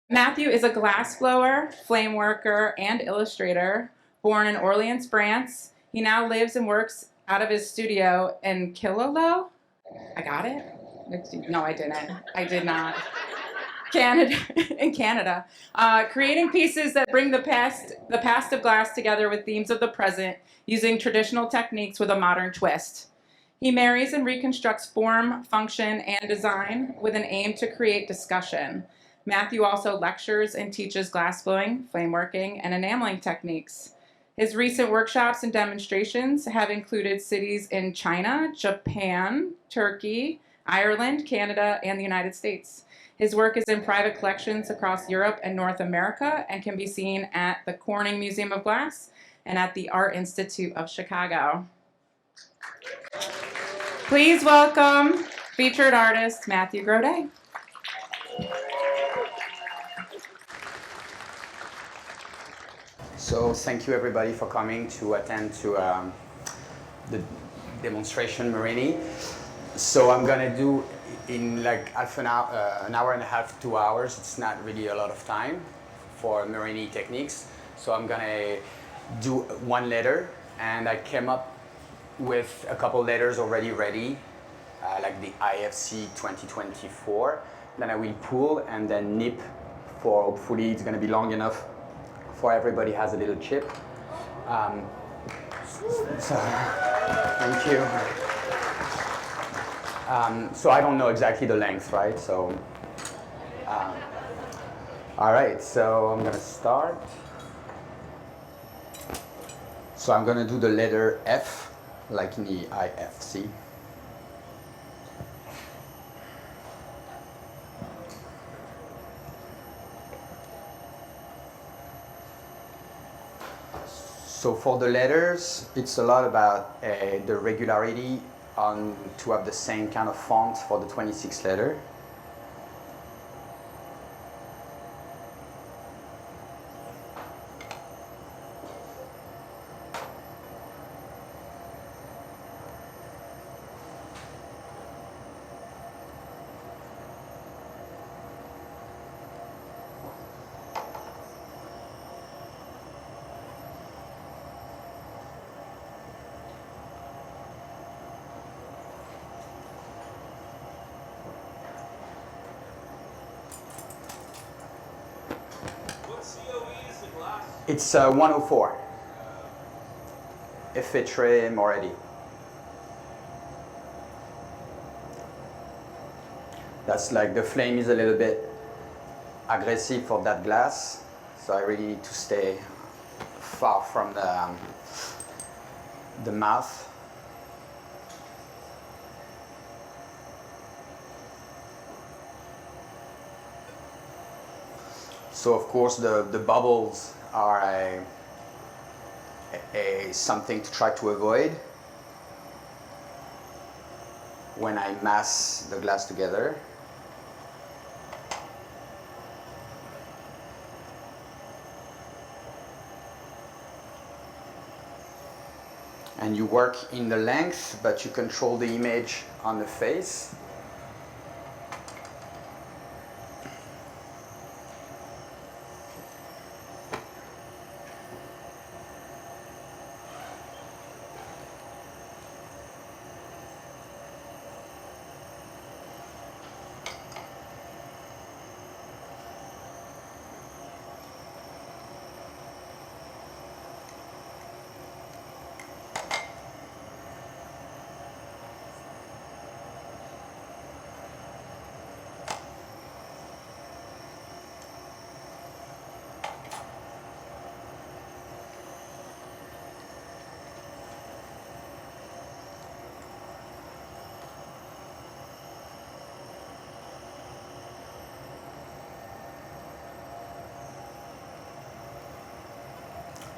Matthew is a glassblower, flame worker, and illustrator. Born in Orleans, France, he now lives and works out of his studio in Killaloe. I got it? No, I didn't. I did not. Canada, in Canada, creating pieces that bring the past of glass together with themes of the present, using traditional techniques with a modern twist. He marries and reconstructs form, function, and design with an aim to create discussion. Matthew also lectures and teaches glassblowing, flameworking, and enameling techniques. His recent workshops and demonstrations have included cities in China, Japan, Turkey, Ireland, Canada, and the United States. His work is in private collections across Europe and North America and can be seen at the Corning Museum of Glass and at the Art Institute of Chicago. Please welcome featured artist Mathieu Grodet. So thank you everybody for coming to attend to the demonstration murrine. So I'm gonna do in like half an hour and a half, 2 hours. It's not really a lot of time for murrine techniques. So I'm gonna do one letter, and I came up with a couple letters already ready, like the IFC 2024. Then I will pull and then nip for hopefully it's gonna be long enough for everybody has a little chip. So thank you. So I don't know exactly the length, right? So, all right, so I'm gonna start. So I'm gonna do the letter F, like in the IFC. So for the letters, it's a lot about the regularity to have the same kind of font for the 26th letter. It's 104. Effetre Moretti. That's like the flame is a little bit aggressive for that glass, so I really need to stay far from the mouth. So of course the bubbles are something to try to avoid when I mass the glass together. And you work in the length, but you control the image on the face.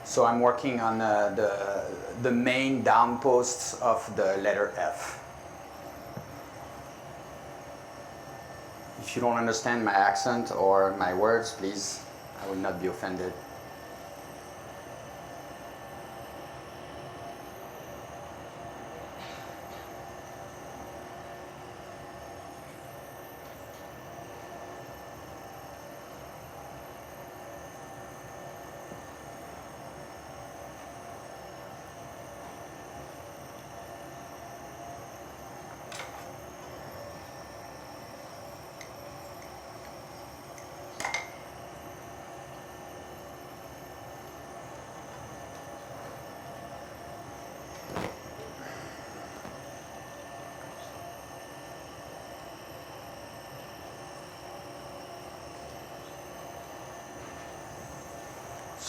So I'm working on the main downposts of the letter F. If you don't understand my accent or my words, please, I will not be offended.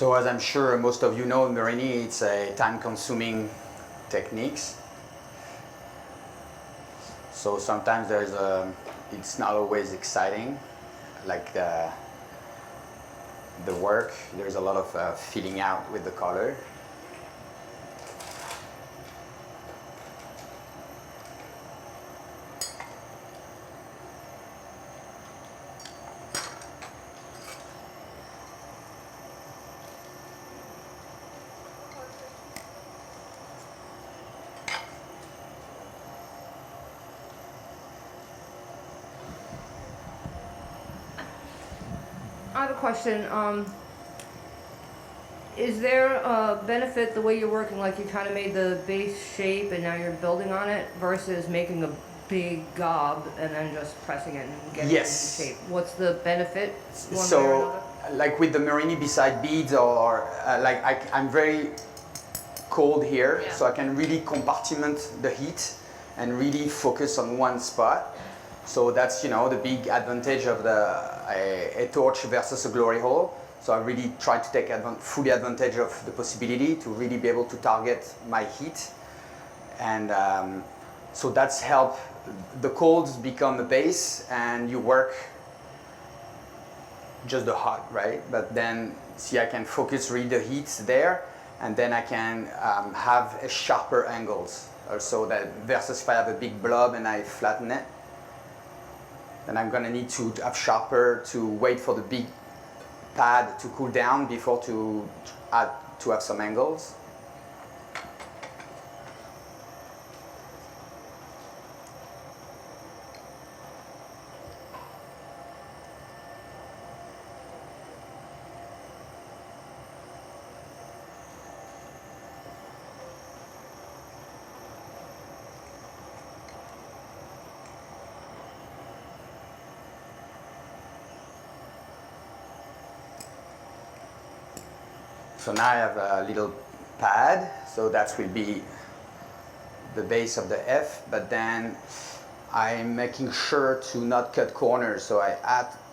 So as I'm sure most of you know, murrine, it's a time-consuming techniques. So sometimes it's not always exciting, like the work. There's a lot of filling out with the color. I have a question. Is there a benefit the way you're working, like you kind of made the base shape and now you're building on it, versus making a big gob and then just pressing it and getting Yes. it into shape? What's the benefit one way or So, another? like with the murrine beside beads, or I'm very cold here, Yeah. so I can really compartment the heat and really focus on one spot. So that's the big advantage of a torch versus a glory hole. So I really try to take fully advantage of the possibility to really be able to target my heat, and so that's help. The colds become the base, and you work just the hot, right? But then see, I can focus really the heat there, and then I can have a sharper angles. Also, that versus if I have a big blob and I flatten it, then I'm gonna need to have sharper to wait for the big pad to cool down before to have some angles. So now I have a little pad, so that will be the base of the F, but then I'm making sure to not cut corners, so I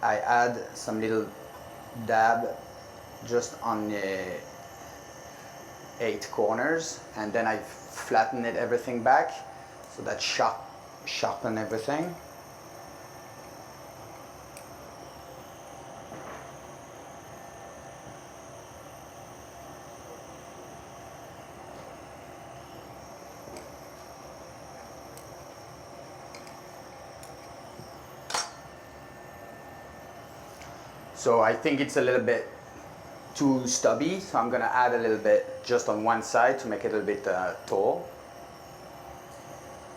add some little dab just on the 8 corners, and then I flatten it everything back, so that sharpen everything. So I think it's a little bit too stubby, so I'm gonna add a little bit just on one side to make it a little bit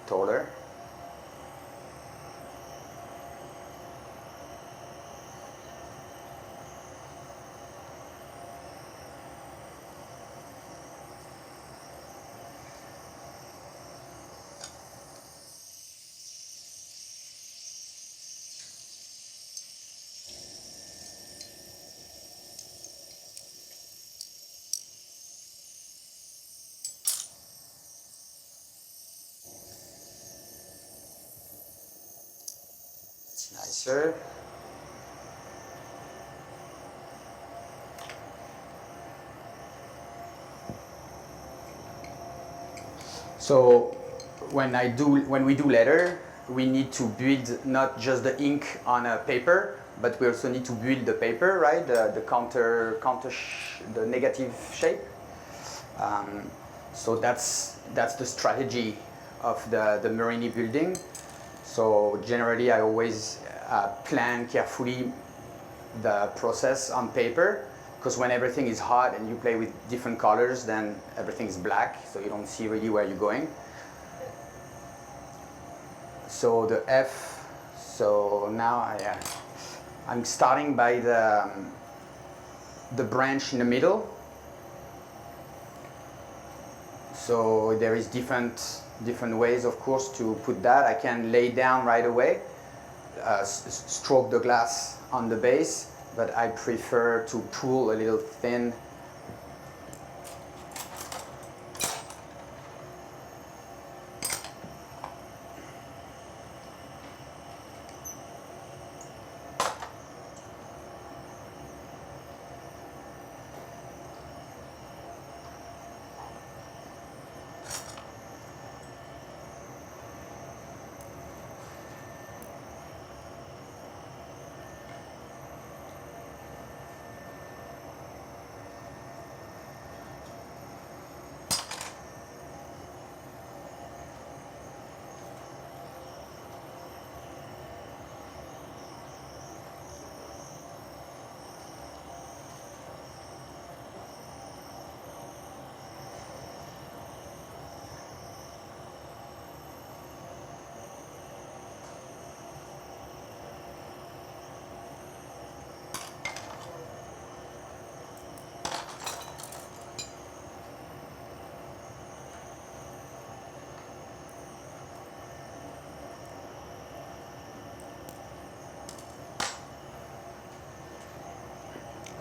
taller. Nicer. So when we do letter, we need to build not just the ink on a paper, but we also need to build the paper, right? The negative shape. So that's the strategy of the murrine building. So generally, I always plan carefully the process on paper, because when everything is hot and you play with different colors, then everything is black, so you don't see really where you're going. So the F, so now I'm starting by the branch in the middle. So there is different ways, of course, to put that. I can lay down right away, stroke the glass on the base, but I prefer to pull a little thin.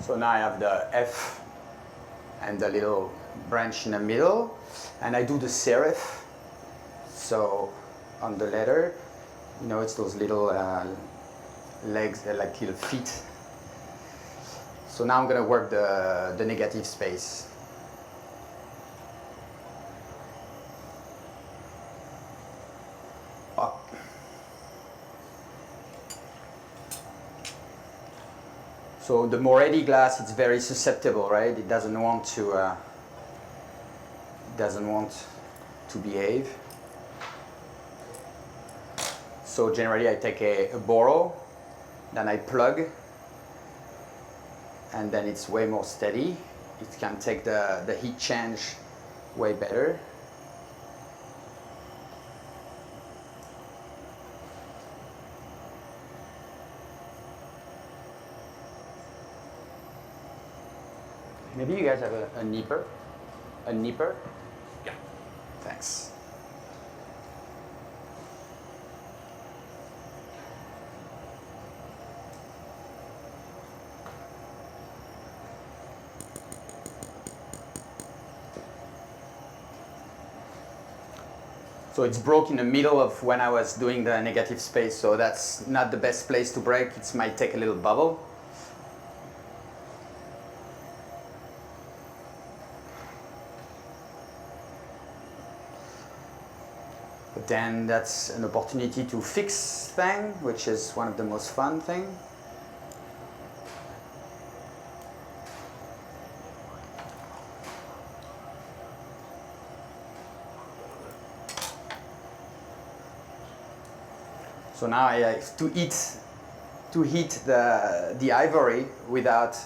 So now I have the F and the little branch in the middle, and I do the serif. So on the letter, you know, it's those little legs, they're like little feet. So now I'm going to work the negative space. Up. So the Moretti glass, it's very susceptible, right? It doesn't want to behave. So generally I take a borrow, then I plug, and then it's way more steady. It can take the heat change way better. Maybe you guys have a nipper? A nipper? Yeah. Thanks. So it's broke in the middle of when I was doing the negative space, so that's not the best place to break. It might take a little bubble. But then that's an opportunity to fix things, which is one of the most fun things. So now I have to heat the ivory without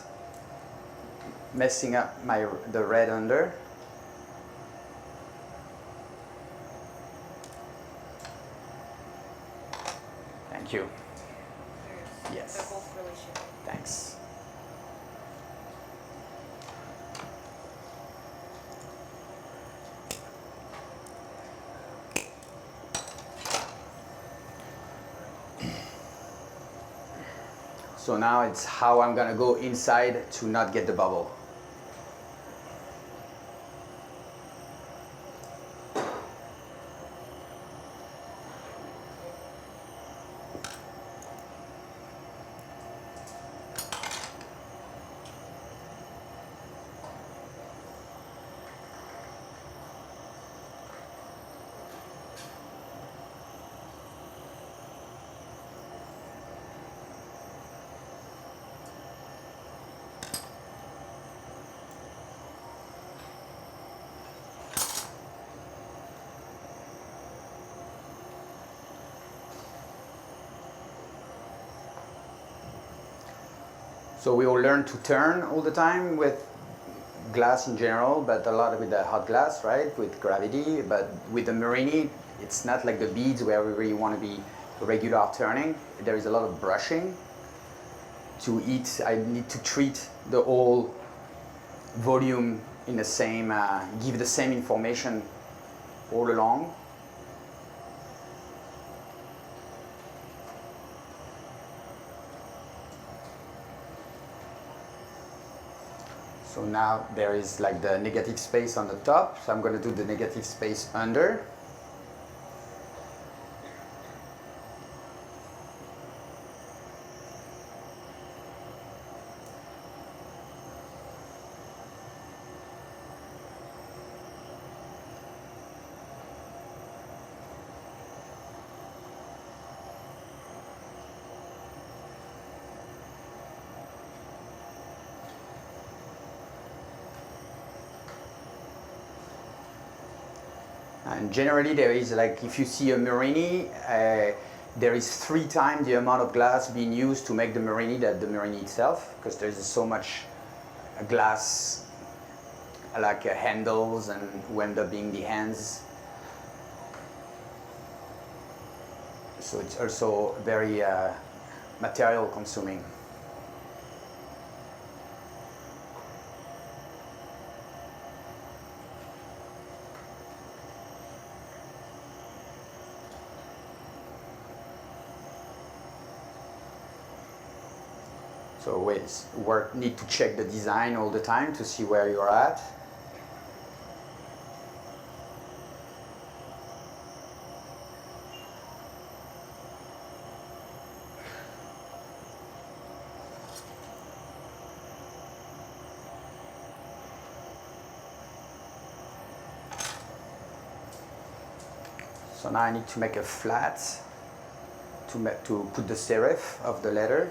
messing up the red under. Thank you. Yes. They're both really shitty. Thanks. So now it's how I'm gonna go inside to not get the bubble. So we all learn to turn all the time with glass in general, but a lot with the hot glass, right? With gravity, but with the Marini, it's not like the beads where we really want to be regular turning. There is a lot of brushing. To eat, I need to treat the whole volume in the same, give the same information all along. So now there is like the negative space on the top, so I'm going to do the negative space under. And generally there is like, if you see a Marini, there is 3 times the amount of glass being used to make the Marini than the Marini itself, because there's so much glass like handles and who end up being the hands. So it's also very material consuming. So always need to check the design all the time to see where you're at. So now I need to make a flat to put the serif of the letter.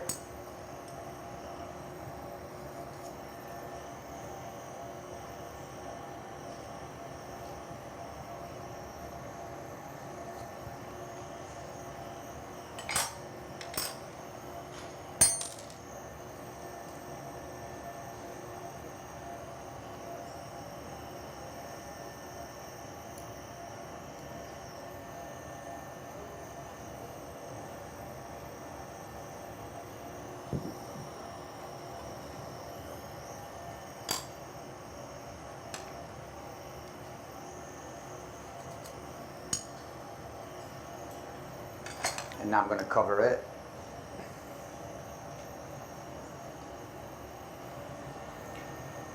And now I'm going to cover it.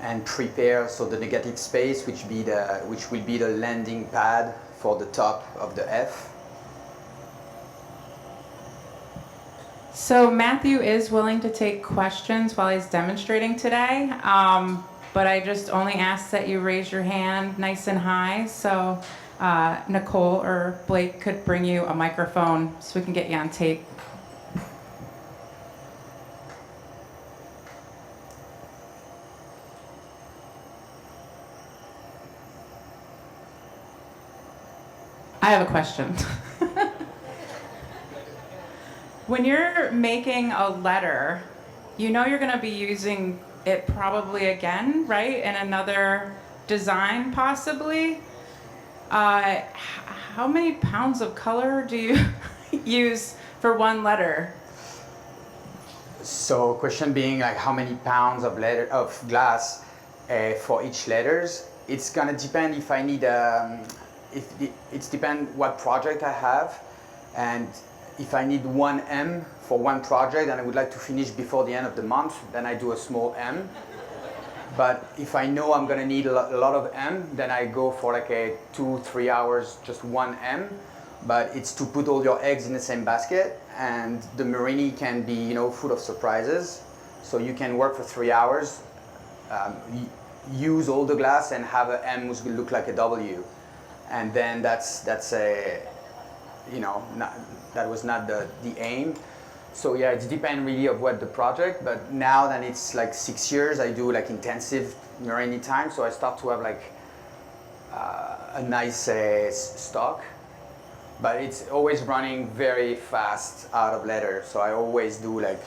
And prepare so the negative space, which will be the landing pad for the top of the F. So Matthew is willing to take questions while he's demonstrating today, but I just only ask that you raise your hand nice and high so Nicole or Blake could bring you a microphone so we can get you on tape. I have a question. When you're making a letter, you know you're going to be using it probably again, right? In another design, possibly. How many pounds of color do you use for one letter? So question being like how many pounds of glass for each letters. It's gonna depend if I need it's depend what project I have, and if I need 1 M for one project and I would like to finish before the end of the month, then I do a small M. But if I know I'm gonna need a lot of M, then I go for like a 2-3 hours, just 1 M. But it's to put all your eggs in the same basket, and the murrine can be, full of surprises. So you can work for 3 hours, use all the glass and have an M which will look like a W. And then that's a, that was not the aim. So yeah, it depends really of what the project, but now that it's like 6 years, I do like intensive murrine time, so I start to have like a nice stock. But it's always running very fast out of letter, so I always do like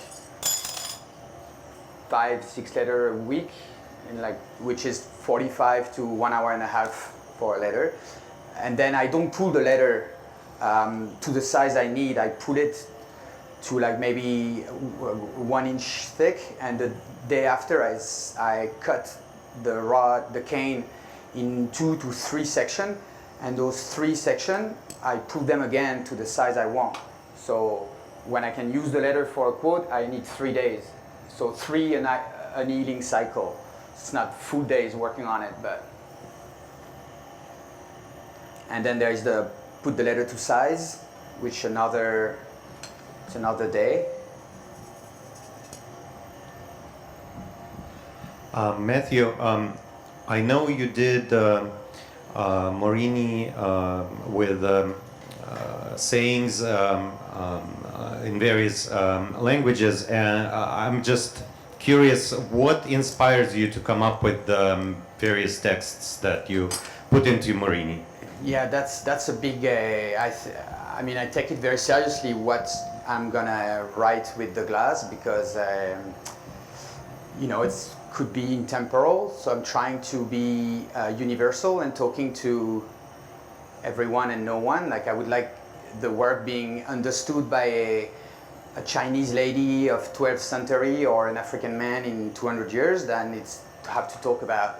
5-6 letters a week, which is 45 to 1 hour and a half for a letter. And then I don't pull the letter to the size I need. I pull it to like maybe 1 inch thick, and the day after I cut the cane in 2 to 3 sections, and those 3 sections I pull them again to the size I want. So when I can use the letter for a quote, I need 3 days. So 3 annealing cycle. It's not full days working on it, but. And then there is the put the letter to size, which it's another day. Matthew, I know you did murrine with sayings in various languages, and I'm just curious, what inspires you to come up with the various texts that you put into murrine? Yeah, that's a big. I mean, I take it very seriously what I'm gonna write with the glass, because it could be intemporal. So I'm trying to be universal and talking to everyone and no one. Like I would like the work being understood by a Chinese lady of 12th century or an African man in 200 years. Then it's to have to talk about.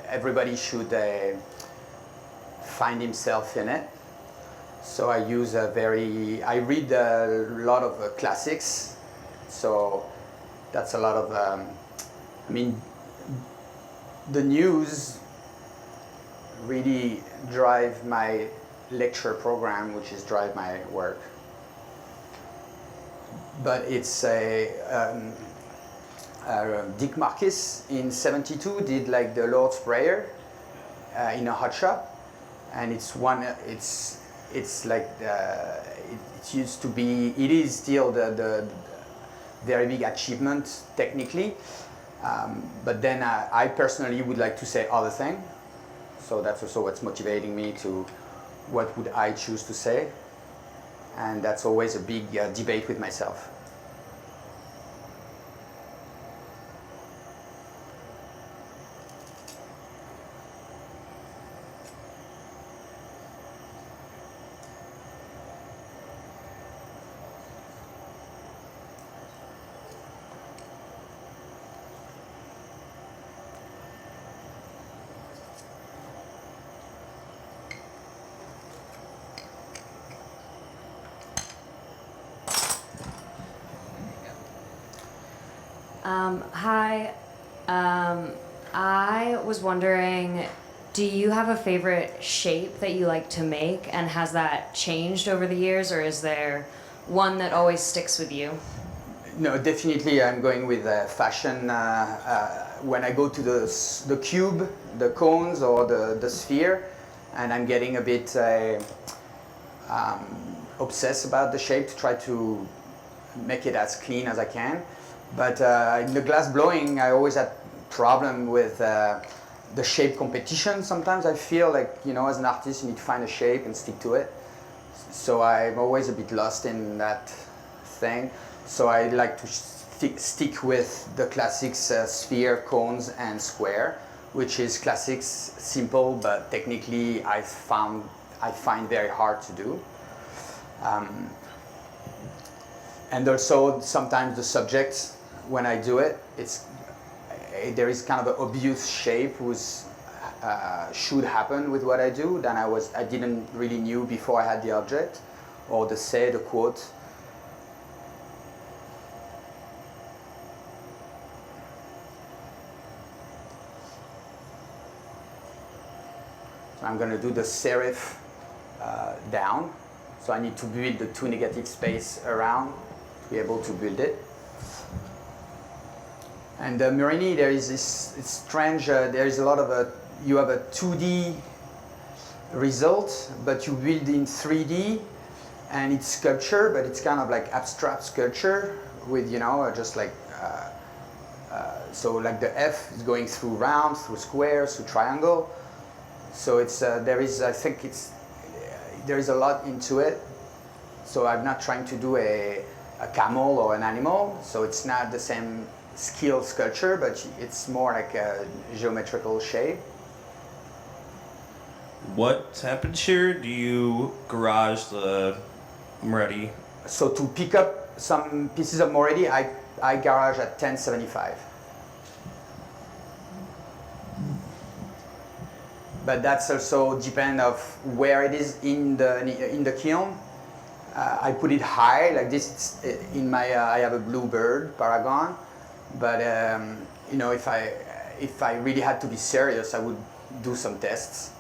Everybody should. Find himself in it. So I read a lot of classics. So that's a lot of, I mean, the news really drive my lecture program, which is drive my work. But it's Dick Marcus in '72 did like the Lord's Prayer in a hot shop, and it's like it used to be, it is still the very big achievement technically, but then I personally would like to say other thing, so that's also what's motivating me to what would I choose to say, and that's always a big debate with myself. Hi, I was wondering, do you have a favorite shape that you like to make, and has that changed over the years, or is there one that always sticks with you? No, definitely I'm going with fashion. When I go to the cube, the cones, or the sphere, and I'm getting a bit obsessed about the shape to try to make it as clean as I can. But in the glass blowing, I always had problem with the shape competition. Sometimes I feel like, you know, as an artist, you need to find a shape and stick to it. So I'm always a bit lost in that thing. So I like to stick with the classics, sphere, cones, and square, which is classics, simple, but technically I find very hard to do. And also sometimes the subject, when I do it, there is kind of an obvious shape which should happen with what I do than I didn't really knew before I had the object, or the quote. So I'm going to do the serif down. So I need to build the two negative space around to be able to build it. And murrine, there is this, it's strange, there is a lot of you have a 2D result, but you build in 3D, and it's sculpture, but it's kind of like abstract sculpture with, you know, just like, so like the F is going through round, through square, through triangle. So it's, there is a lot into it. So I'm not trying to do a camel or an animal, so it's not the same skill sculpture, but it's more like a geometrical shape. What temperature do you garage the moretti? So to pick up some pieces of moretti, I garage at 1075. But that's also depend of where it is in the kiln. I put it high, like this. In my I have a bluebird paragon, but you know, if I really had to be serious, I would do some tests,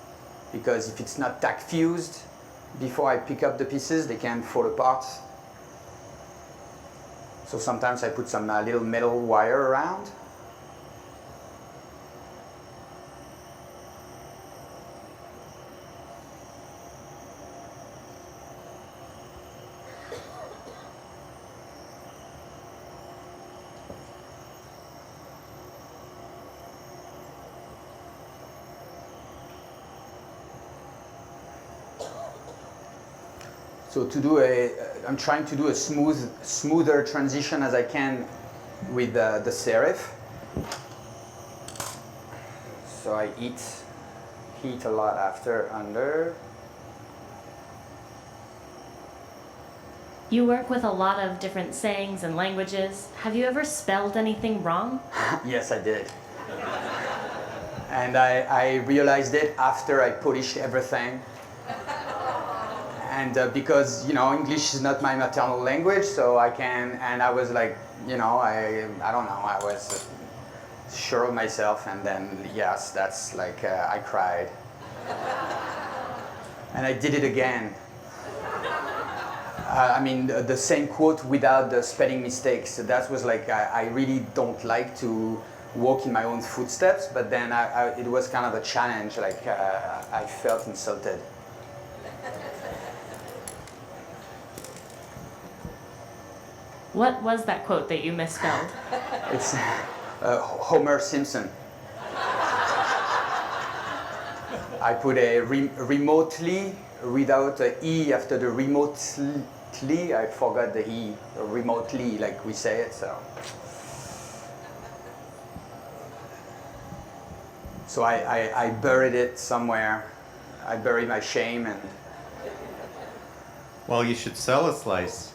because if it's not tack fused before I pick up the pieces, they can fall apart. So sometimes I put some little metal wire around. So to do I'm trying to do a smoother transition as I can with the serif. So I heat a lot after under. You work with a lot of different sayings and languages. Have you ever spelled anything wrong? Yes, I did. And I realized it after I polished everything. And because English is not my maternal language, so I can. And I was like, I don't know. I was sure of myself, and then yes, that's like I cried, and I did it again. I mean, the same quote without the spelling mistakes. So that was like, I really don't like to walk in my own footsteps, but then it was kind of a challenge. Like I felt insulted. What was that quote that you misspelled? It's Homer Simpson. I put a remotely without an E after the remotely. I forgot the E. Remotely, like we say it. So I buried it somewhere. I buried my shame and. Well, you should sell a slice.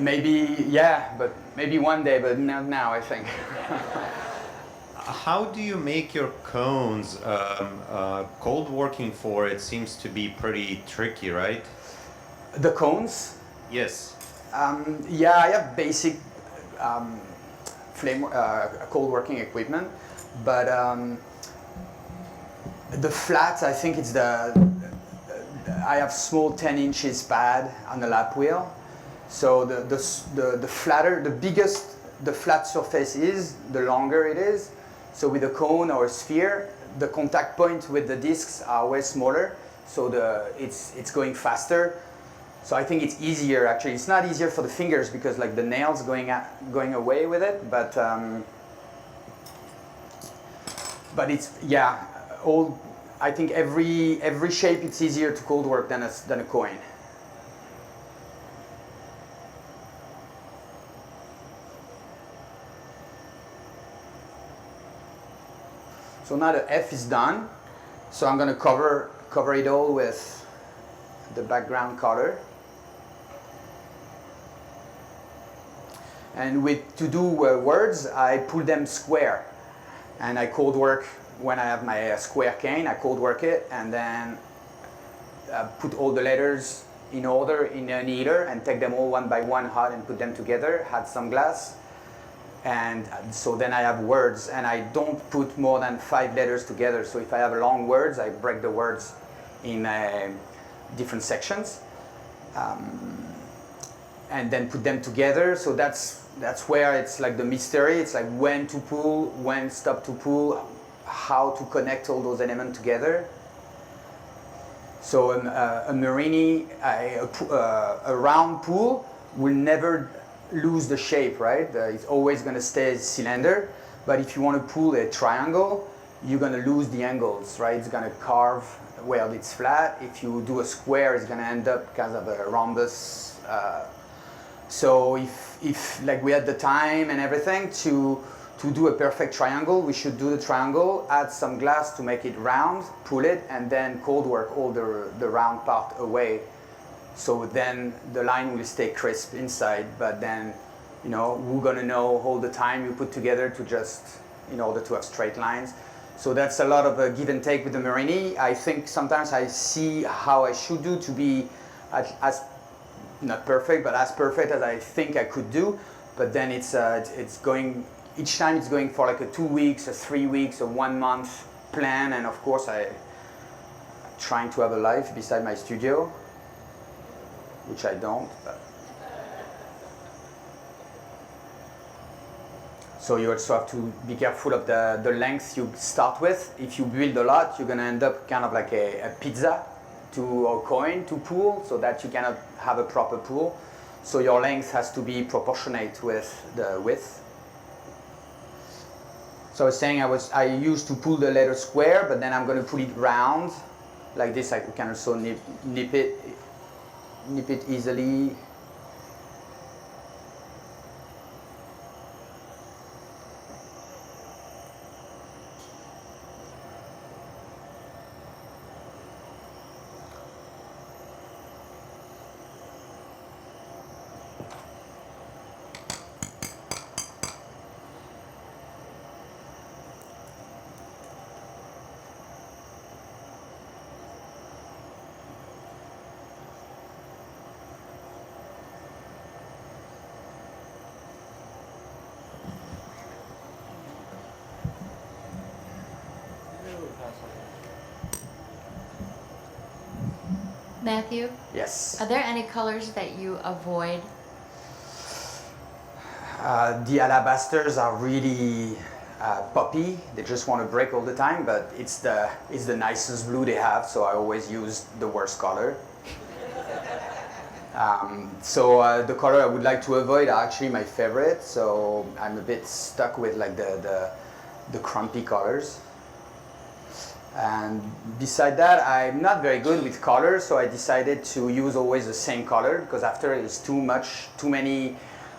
Maybe, yeah, but maybe one day, but not now, I think. How do you make your cones? Cold working for it seems to be pretty tricky, right? The cones? Yes. Yeah, I have basic cold working equipment, but the flat, I think it's I have small 10 inches pad on the lap wheel. So the flatter, the biggest the flat surface is, the longer it is. So with a cone or a sphere, the contact point with the discs are way smaller. So it's going faster. So I think it's easier actually. It's not easier for the fingers because like the nails going away with it, but it's I think every shape it's easier to cold work than a coin. So now the F is done. So I'm going to cover it all with the background color. And to do words, I pull them square. And I cold work when I have my square cane, I cold work it and then put all the letters in order in a kneader and take them all one by one hot and put them together, add some glass. And so then I have words, and I don't put more than 5 letters together. So if I have long words, I break the words in different sections, and then put them together. So that's where it's like the mystery. It's like when to pull, when stop to pull, how to connect all those elements together. So a murrine, a round pool will never lose the shape, right? It's always going to stay a cylinder. But if you want to pull a triangle, you're going to lose the angles, right? It's going to carve where it's flat. If you do a square, it's going to end up kind of a rhombus. So if like we had the time and everything to do a perfect triangle, we should do the triangle, add some glass to make it round, pull it, and then cold work all the round part away. So then the line will stay crisp inside, but then, we're gonna know all the time you put together to just, in order to have straight lines. So that's a lot of a give and take with the murrine. I think sometimes I see how I should do to be as not perfect, but as perfect as I think I could do. But then it's going, each time it's going for like a 2 weeks, a 3 weeks, a 1 month plan. And of course I'm trying to have a life beside my studio, which I don't. But. So you also have to be careful of the length you start with. If you build a lot, you're going to end up kind of like a pizza or coin to pull, so that you cannot have a proper pull. So your length has to be proportionate with the width. So I was saying I used to pull the letter square, but then I'm going to pull it round. Like this, I can also nip it easily. Matthew, Yes. are there any colors that you avoid? The alabasters are really poppy. They just want to break all the time, but it's the nicest blue they have, so I always use the worst color. So the color I would like to avoid are actually my favorite, so I'm a bit stuck with like the crumpy colors. And beside that, I'm not very good with colors, so I decided to use always the same color, because after it's too many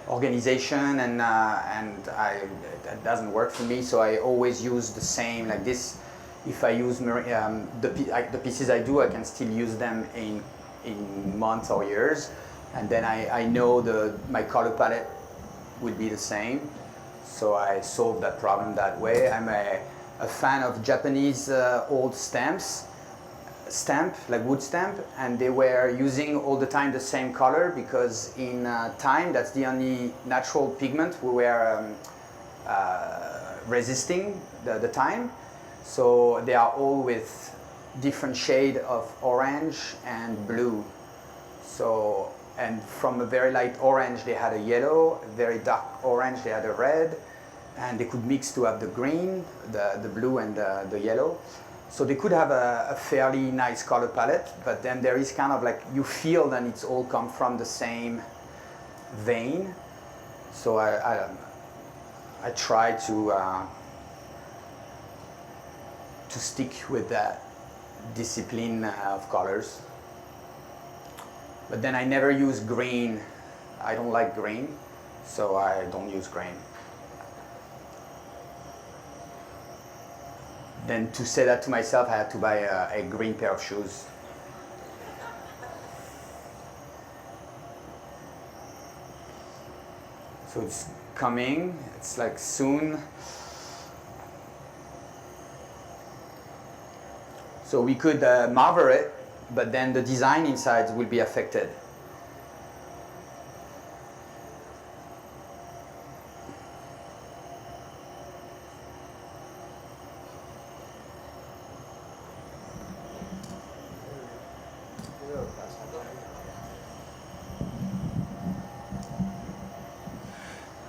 organization, and that doesn't work for me. So I always use the same, like this. If I use the pieces I do, I can still use them in months or years, and then I know my color palette will be the same. So I solved that problem that way. I'm a fan of Japanese old stamp, like wood stamp, and they were using all the time the same color, because in time, that's the only natural pigment we were resisting the time. So they are all with different shade of orange and blue. So, and from a very light orange, they had a yellow, a very dark orange, they had a red, and they could mix to have the green, the blue, and the yellow. So they could have a fairly nice color palette, but then there is kind of like, you feel that it's all come from the same vein. So I try to stick with that discipline of colors. But then I never use green. I don't like green, so I don't use green. Then to say that to myself, I had to buy a green pair of shoes. So it's coming, it's like soon. So we could marver it, but then the design inside will be affected.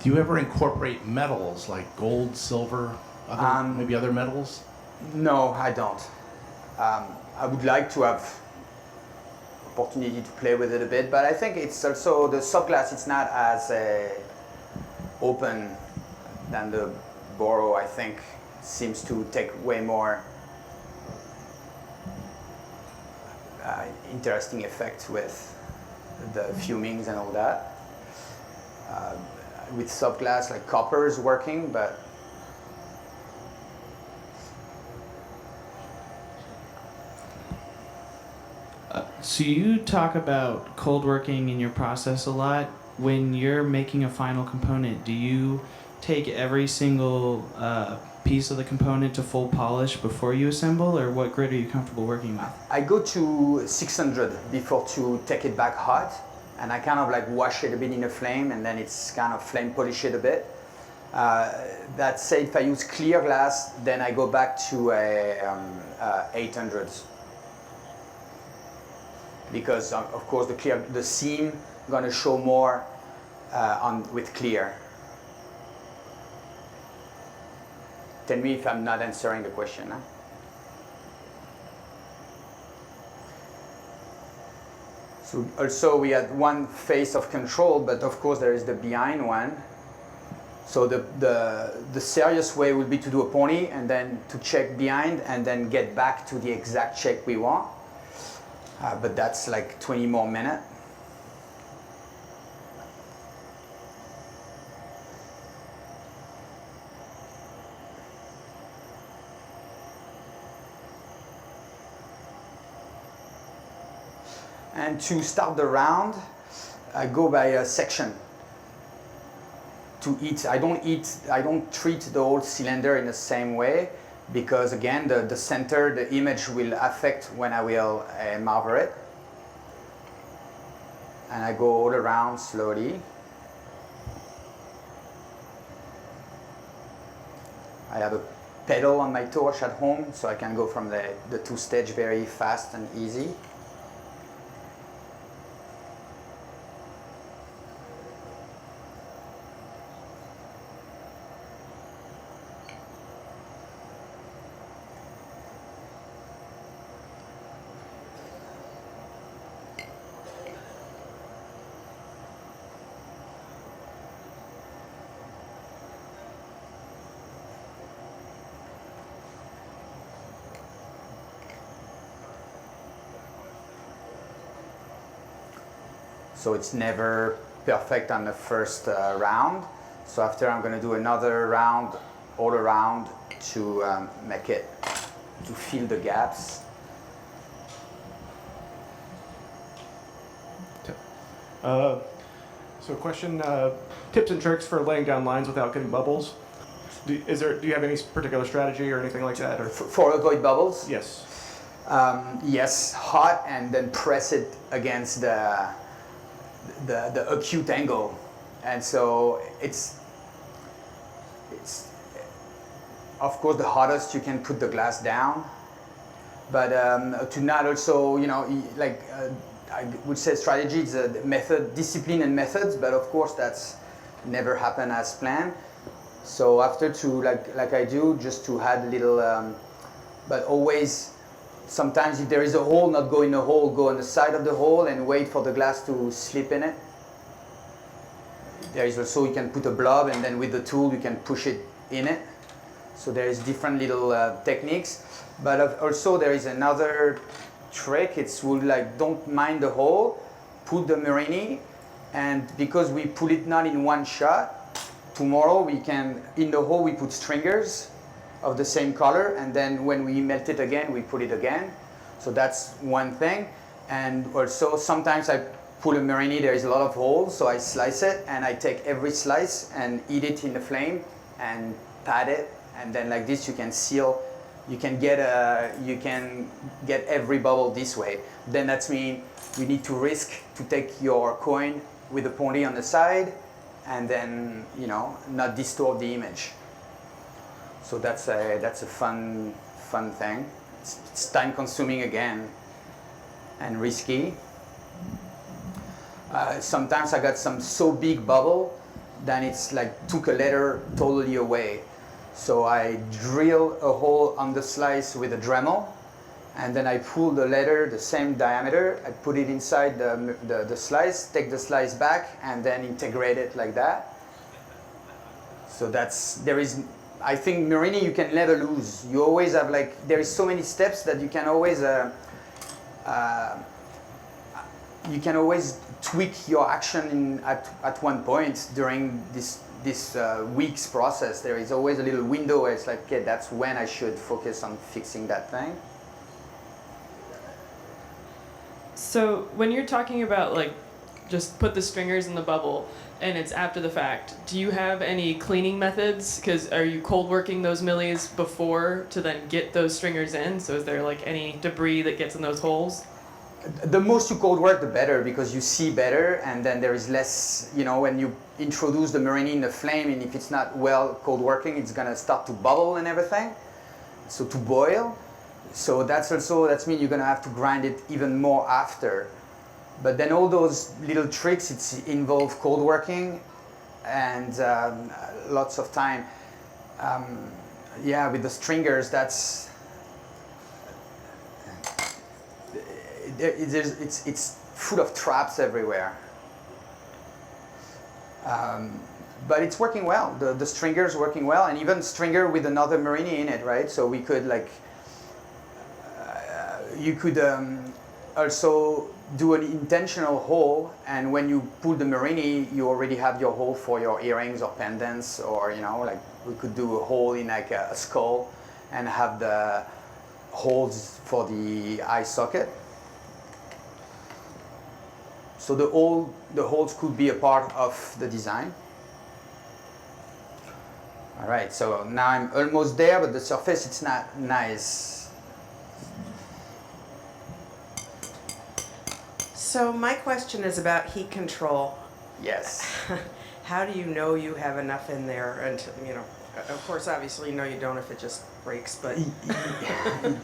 Do you ever incorporate metals like gold, silver, maybe other metals? No, I don't. I would like to have opportunity to play with it a bit, but I think it's also the soft glass. It's not as open than the boro. I think seems to take way more interesting effect with the fumings and all that. With soft glass, like copper is working, but so you talk about cold working in your process a lot. When you're making a final component, do you take every single piece of the component to full polish before you assemble, or what grit are you comfortable working with? I go to 600 before to take it back hot, and I kind of like wash it a bit in the flame, and then it's kind of flame polish it a bit. That said, if I use clear glass, then I go back to 800s. Because of course the seam gonna show more with clear. Tell me if I'm not answering the question. Huh? So also we had one face of control, but of course there is the behind one. So the serious way would be to do a pony and then to check behind and then get back to the exact check we want. But that's like 20 more minutes. And to start the round, I go by a section. I don't treat the whole cylinder in the same way, because again, the center, the image will affect when I will marver it. And I go all around slowly. I have a pedal on my torch at home, so I can go from the two stage very fast and easy. So it's never perfect on the first round. So after I'm going to do another round all around to make it, to fill the gaps. So question, tips and tricks for laying down lines without getting bubbles. Do you have any particular strategy or anything like that? Or? For avoid bubbles? Yes. Yes, hot and then press it against the acute angle. And so it's of course the hottest you can put the glass down, but to not also, you know, like I would say strategy is a method, discipline and methods, but of course that's never happened as planned. So after to like I do, just to add a little, but always, sometimes if there is a hole, not go in the hole, go on the side of the hole and wait for the glass to slip in it. There is also, you can put a blob and then with the tool you can push it in it. So there is different little techniques, but also there is another trick. It's like, don't mind the hole, put the murrine, and because we put it not in one shot, tomorrow we can, in the hole we put stringers of the same color, and then when we melt it again, we put it again. So that's one thing. And also sometimes I put a murrine, there is a lot of holes, so I slice it and I take every slice and eat it in the flame and pat it, and then like this you can seal. You can get every bubble this way. Then that's mean you need to risk to take your coin with the pointy on the side, and then, you know, not distort the image. So that's a fun thing. It's time consuming again and risky. Sometimes I got some so big bubble, then it's like took a letter totally away. So I drill a hole on the slice with a Dremel, and then I pull the letter the same diameter. I put it inside the slice, take the slice back, and then integrate it like that. So I think murrine you can never lose. You always have there is so many steps that you can always tweak your action at one point during this week's process. There is always a little window where it's like, okay, that's when I should focus on fixing that thing. So when you're talking about just put the stringers in the bubble and it's after the fact, do you have any cleaning methods? Because are you cold working those millies before to then get those stringers in? So is there any debris that gets in those holes? The most you cold work, the better, because you see better, and then there is less, you know, when you introduce the murrine in the flame, and if it's not well cold working, it's gonna start to bubble and everything, so to boil. So that means you're gonna have to grind it even more after. But then all those little tricks, it's involve cold working and lots of time. Yeah, with the stringers, it's full of traps everywhere. But it's working well. The stringer's working well, and even stringer with another murrine in it, right? So we could you could also do an intentional hole, and when you pull the murrine, you already have your hole for your earrings or pendants, or we could do a hole in a skull and have the holes for the eye socket. So the holes could be a part of the design. All right, so now I'm almost there, but the surface, it's not nice. So my question is about heat control. Yes. How do you know you have enough in there? And of course, obviously, you know you don't if it just breaks. But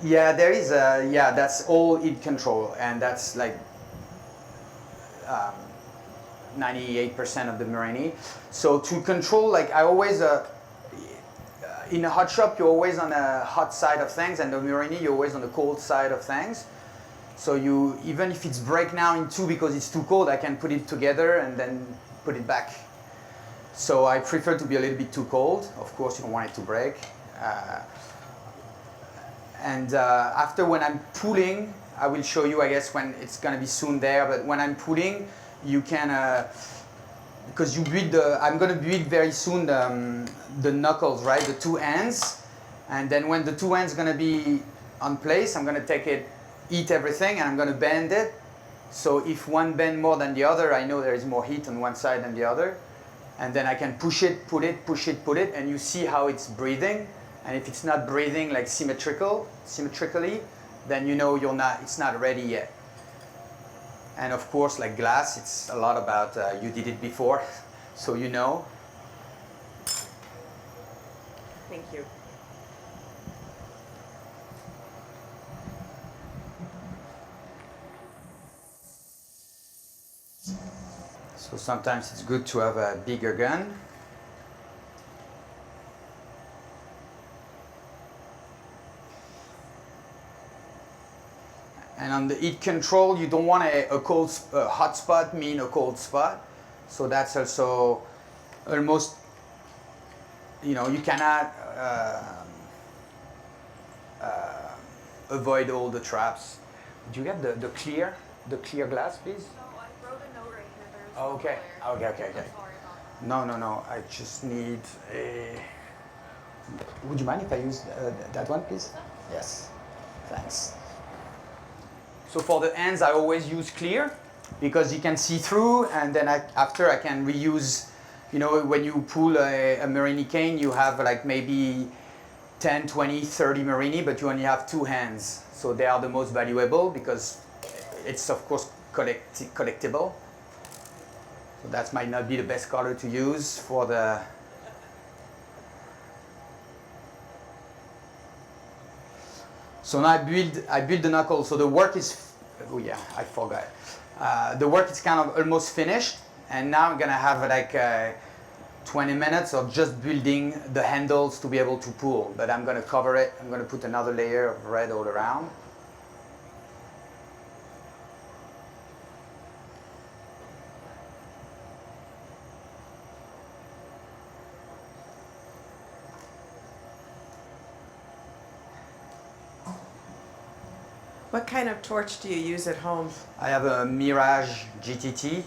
yeah, there is that's all heat control, and that's 98% of the murrine. So to control, I always, in a hot shop, you're always on the hot side of things, and the murrine, you're always on the cold side of things. So even if it's break now in two because it's too cold, I can put it together and then put it back. So I prefer to be a little bit too cold. Of course, you don't want it to break. After, when I'm pulling, I will show you, I guess, when it's going to be soon there, but when I'm pulling, you can, because you build I'm going to build very soon the knuckles, right? The two ends. And then when the two ends are going to be on place, I'm going to take it, eat everything, and I'm going to bend it. So if one bend more than the other, I know there is more heat on one side than the other. And then I can push it, put it, push it, put it, and you see how it's breathing. And if it's not breathing like symmetrically, then you know it's not ready yet. And of course, like glass, it's a lot about you did it before, so you know. Thank you. So sometimes it's good to have a bigger gun. And on the heat control, you don't want a hot spot mean a cold spot. So that's also almost, you cannot avoid all the traps. Do you have the clear glass, please? No, I wrote a note right here. There's Oh, okay. no Okay. Sorry about No. I just need a. Would you mind if I use that one, please? Yes. Thanks. So for the ends, I always use clear because you can see through, and then after I can reuse. When you pull a murrine cane, you have like maybe 10, 20, 30 murrine, but you only have two hands. So they are the most valuable because it's of course collectible. So that might not be the best color to use for the. So now I build the knuckle. So the work is, oh yeah, I forgot. The work is kind of almost finished, and now I'm gonna have like 20 minutes of just building the handles to be able to pull. But I'm gonna cover it. I'm gonna put another layer of red all around. What kind of torch do you use at home? I have a Mirage GTT.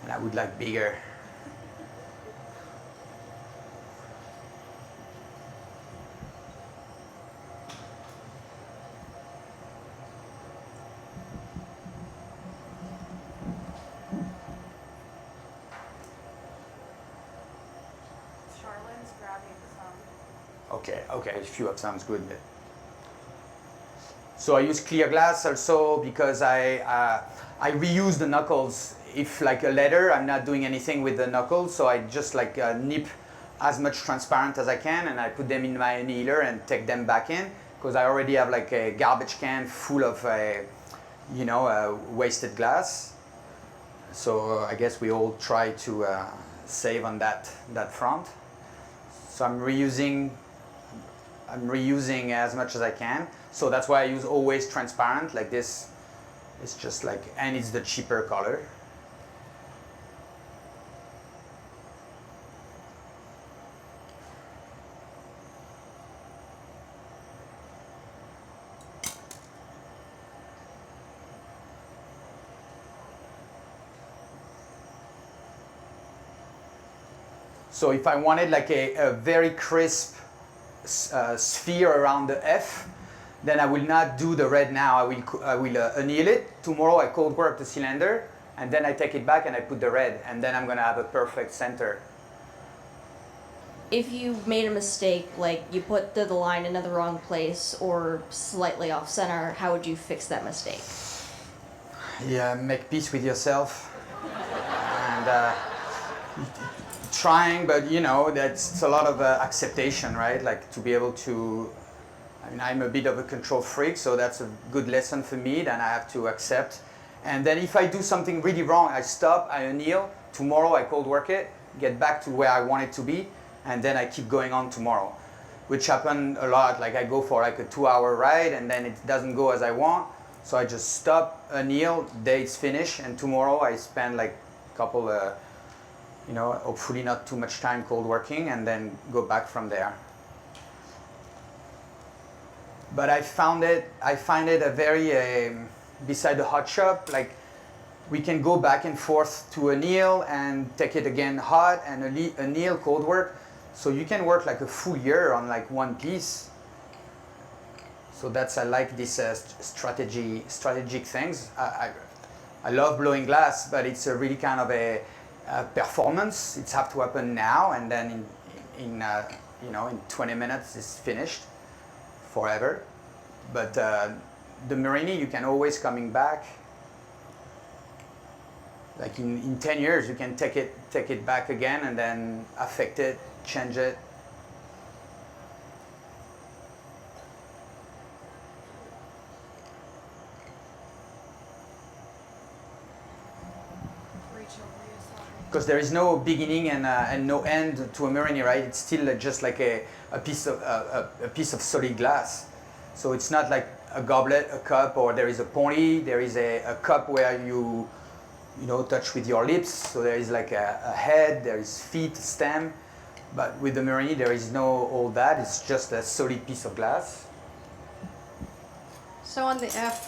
And I would like bigger. Charlotte grabbing some. Okay, a few of sounds good. So I use clear glass also because I reuse the knuckles. If like a leather, I'm not doing anything with the knuckles, so I just like nip as much transparent as I can, and I put them in my annealer and take them back in because I already have like a garbage can full of wasted glass. So I guess we all try to save on that front. So I'm reusing as much as I can. So that's why I use always transparent like this. It's just like, and it's the cheaper color. So if I wanted like a very crisp sphere around the F, then I will not do the red now. I will anneal it. Tomorrow I cold work the cylinder, and then I take it back and I put the red, and then I'm gonna have a perfect center. If you made a mistake, like you put the line into the wrong place or slightly off center, how would you fix that mistake? Yeah, make peace with yourself. And trying, but that's a lot of acceptation, right? Like to be able to, I'm a bit of a control freak, so that's a good lesson for me. Then I have to accept. And then if I do something really wrong, I stop, I anneal. Tomorrow I cold work it, get back to where I want it to be, and then I keep going on tomorrow, which happen a lot. Like I go for like a 2-hour ride, and then it doesn't go as I want. So I just stop, anneal, day it's finished, and tomorrow I spend like a couple hopefully not too much time cold working, and then go back from there. but I find it a very beside the hot shop, like we can go back and forth to anneal and take it again hot and anneal cold work, so you can work like a full year on like one piece. So that's, I like this strategic things. I love blowing glass, but it's a really kind of a performance. It's have to happen now, and then in 20 minutes it's finished forever. But the murrine, you can always coming back. Like in 10 years, you can take it back again and then affect it, change it. Because there is no beginning and no end to a murrine, right? It's still just like a piece of solid glass. So it's not like a goblet, a cup, or there is a pony. There is a cup where you touch with your lips. So there is like a head, there is feet, stem. But with the murrine, there is no all that. It's just a solid piece of glass. So on the F,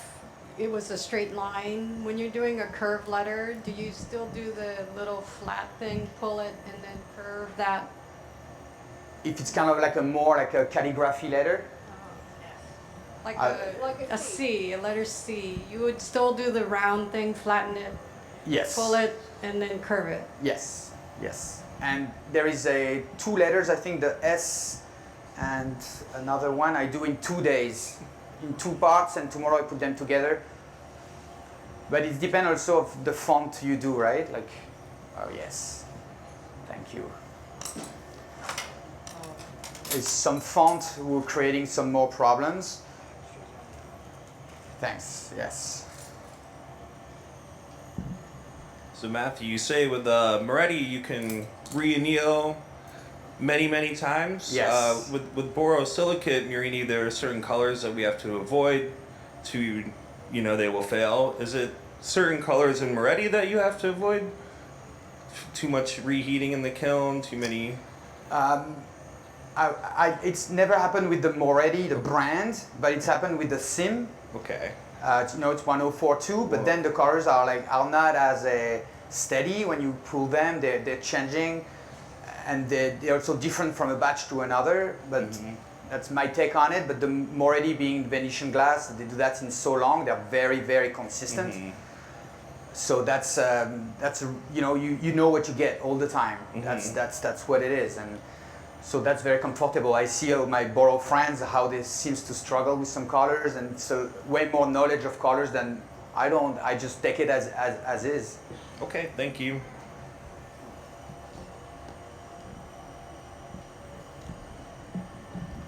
it was a straight line. When you're doing a curved letter, do you still do the little flat thing, pull it, and then curve that? If it's kind of like more like a calligraphy letter. Like a C, a letter C. You would still do the round thing, flatten it, Yes. pull it, and then curve it. Yes, yes. And there is two letters, I think the S and another one I do in 2 days, in 2 parts, and tomorrow I put them together. But it depends also of the font you do, right? Like, oh yes, thank you. There's some font who are creating some more problems. Thanks, yes. So Matthew, you say with Moretti you can re-anneal many times. Yes. With borosilicate murrine, there are certain colors that we have to avoid to, they will fail. Is it certain colors in Moretti that you have to avoid? Too much reheating in the kiln, too many? It's never happened with the Moretti, the brand, but it's happened with the Sim. Okay. It's 1042, but then the colors are not as steady when you pull them. They're changing, and they're also different from a batch to another. But that's my take on it. But the Moretti being Venetian glass, they do that in so long. They're very consistent. So that's you know what you get all the time. That's what it is, and so that's very comfortable. I see my Boro friends how they seems to struggle with some colors, and so way more knowledge of colors than I don't. I just take it as is. Okay, thank you.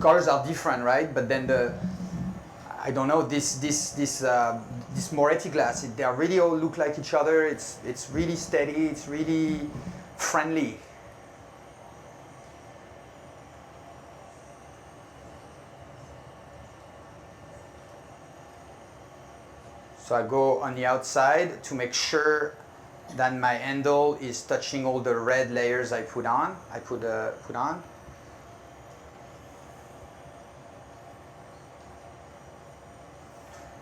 Colors are different, right? But then I don't know, this Moretti glass, they really all look like each other. It's really steady. It's really friendly. So I go on the outside to make sure that my handle is touching all the red layers I put on. Put on.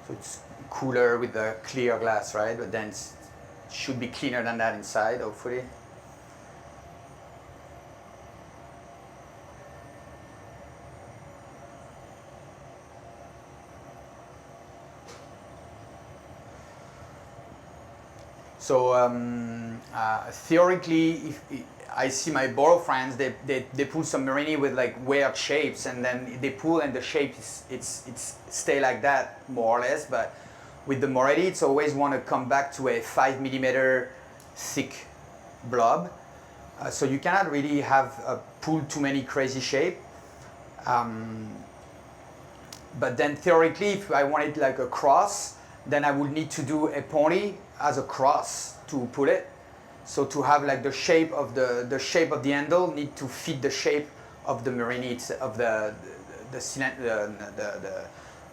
So it's cooler with the clear glass, right? But then it should be cleaner than that inside, hopefully. So theoretically, if I see my Boro friends, they pull some murrine with like weird shapes, and then they pull and the shape it's stay like that more or less. But with the Moretti, it's always want to come back to a 5 millimeter thick blob. So you cannot really have pull too many crazy shape. But then theoretically, if I wanted like a cross, then I would need to do a pony as a cross to pull it. So to have like the shape of the handle need to fit the shape of the murrine, of the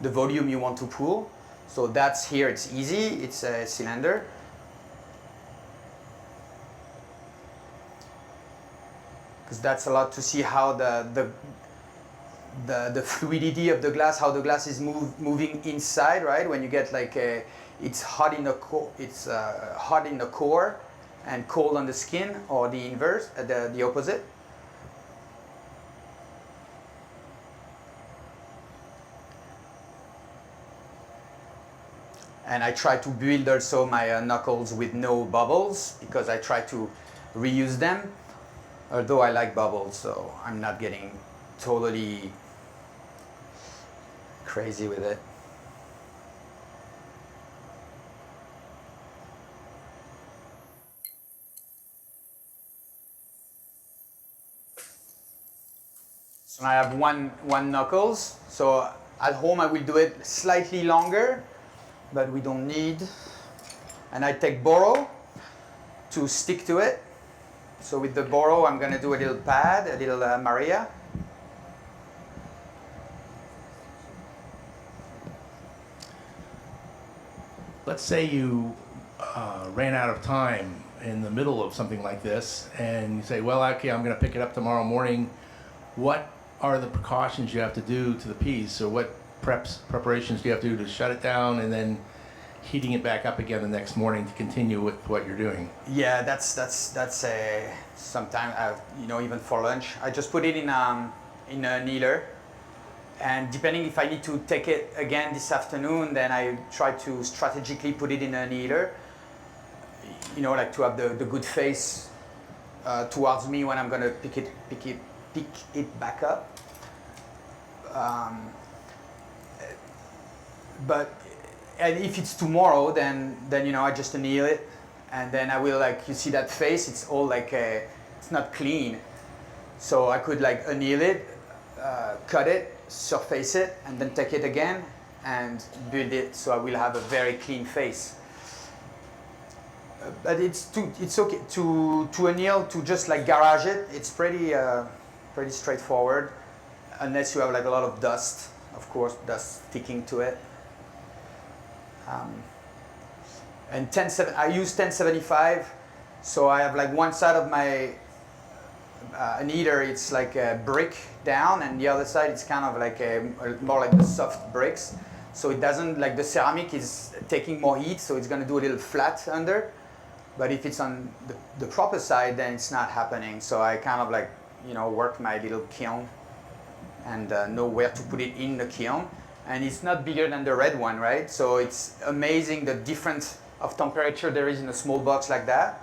volume you want to pull. So that's here. It's easy. It's a cylinder. Because that's a lot to see how the fluidity of the glass, how the glass is moving inside, right? When you get like it's hot in the hot in the core and cold on the skin, or the inverse, the opposite. And I try to build also my knuckles with no bubbles, because I try to reuse them. Although I like bubbles, so I'm not getting totally crazy with it. So I have one knuckles. So at home I will do it slightly longer, but we don't need. And I take boro to stick to it. So with the boro, I'm going to do a little pad, a little Maria. Let's say you ran out of time in the middle of something like this, and you say, well, okay, I'm going to pick it up tomorrow morning. What are the precautions you have to do to the piece, or what preparations do you have to do to shut it down, and then heating it back up again the next morning to continue with what you're doing? Yeah, that's a sometimes even for lunch I just put it in a annealer, and depending if I need to take it again this afternoon, then I try to strategically put it in an annealer, like to have the good face towards me when I'm gonna pick it back up. And if it's tomorrow, then I just anneal it, and then I will, you see that face, it's all it's not clean, so I could anneal it, cut it, surface it, and then take it again and build it, so I will have a very clean face. But it's okay to anneal, to just garage it. It's pretty straightforward, unless you have a lot of dust, of course, dust sticking to it. And I use 1075, so I have one side of my annealer, it's a brick down, and the other side it's kind of more like the soft bricks, so it doesn't, the ceramic is taking more heat, so it's going to do a little flat under. But if it's on the proper side, then it's not happening. So I kind of work my little kiln and know where to put it in the kiln. And it's not bigger than the red one, right? So it's amazing the difference of temperature there is in a small box like that.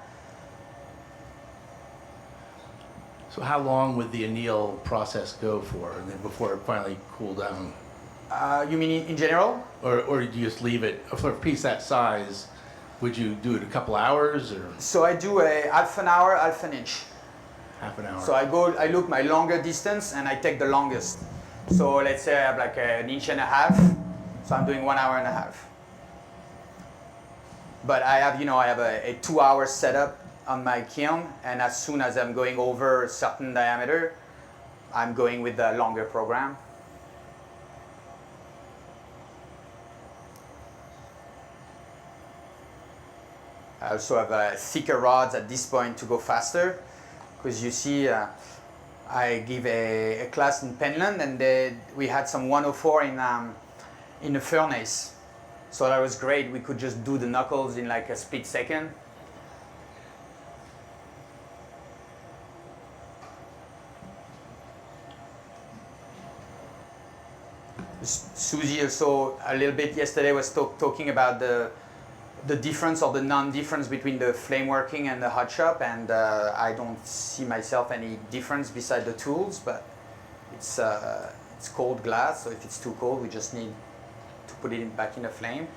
So how long would the anneal process go for, and then before it finally cooled down? You mean in general? Or do you just leave it, for a piece that size, would you do it a couple hours? Or? So I do a half an hour, half an inch. Half an hour. So I look my longer distance and I take the longest. So let's say I have an inch and a half, so I'm doing 1 hour and a half. But I have a 2 hour setup on my kiln, and as soon as I'm going over a certain diameter, I'm going with the longer program. I also have thicker rods at this point to go faster, because you see I give a class in Penland, and we had some 104 in a furnace. So that was great. We could just do the knuckles in a split second. Susie also a little bit yesterday was talking about the difference or the non-difference between the flame working and the hot shop, and I don't see myself any difference beside the tools, but it's cold glass, so if it's too cold we just need to put it back in the flame.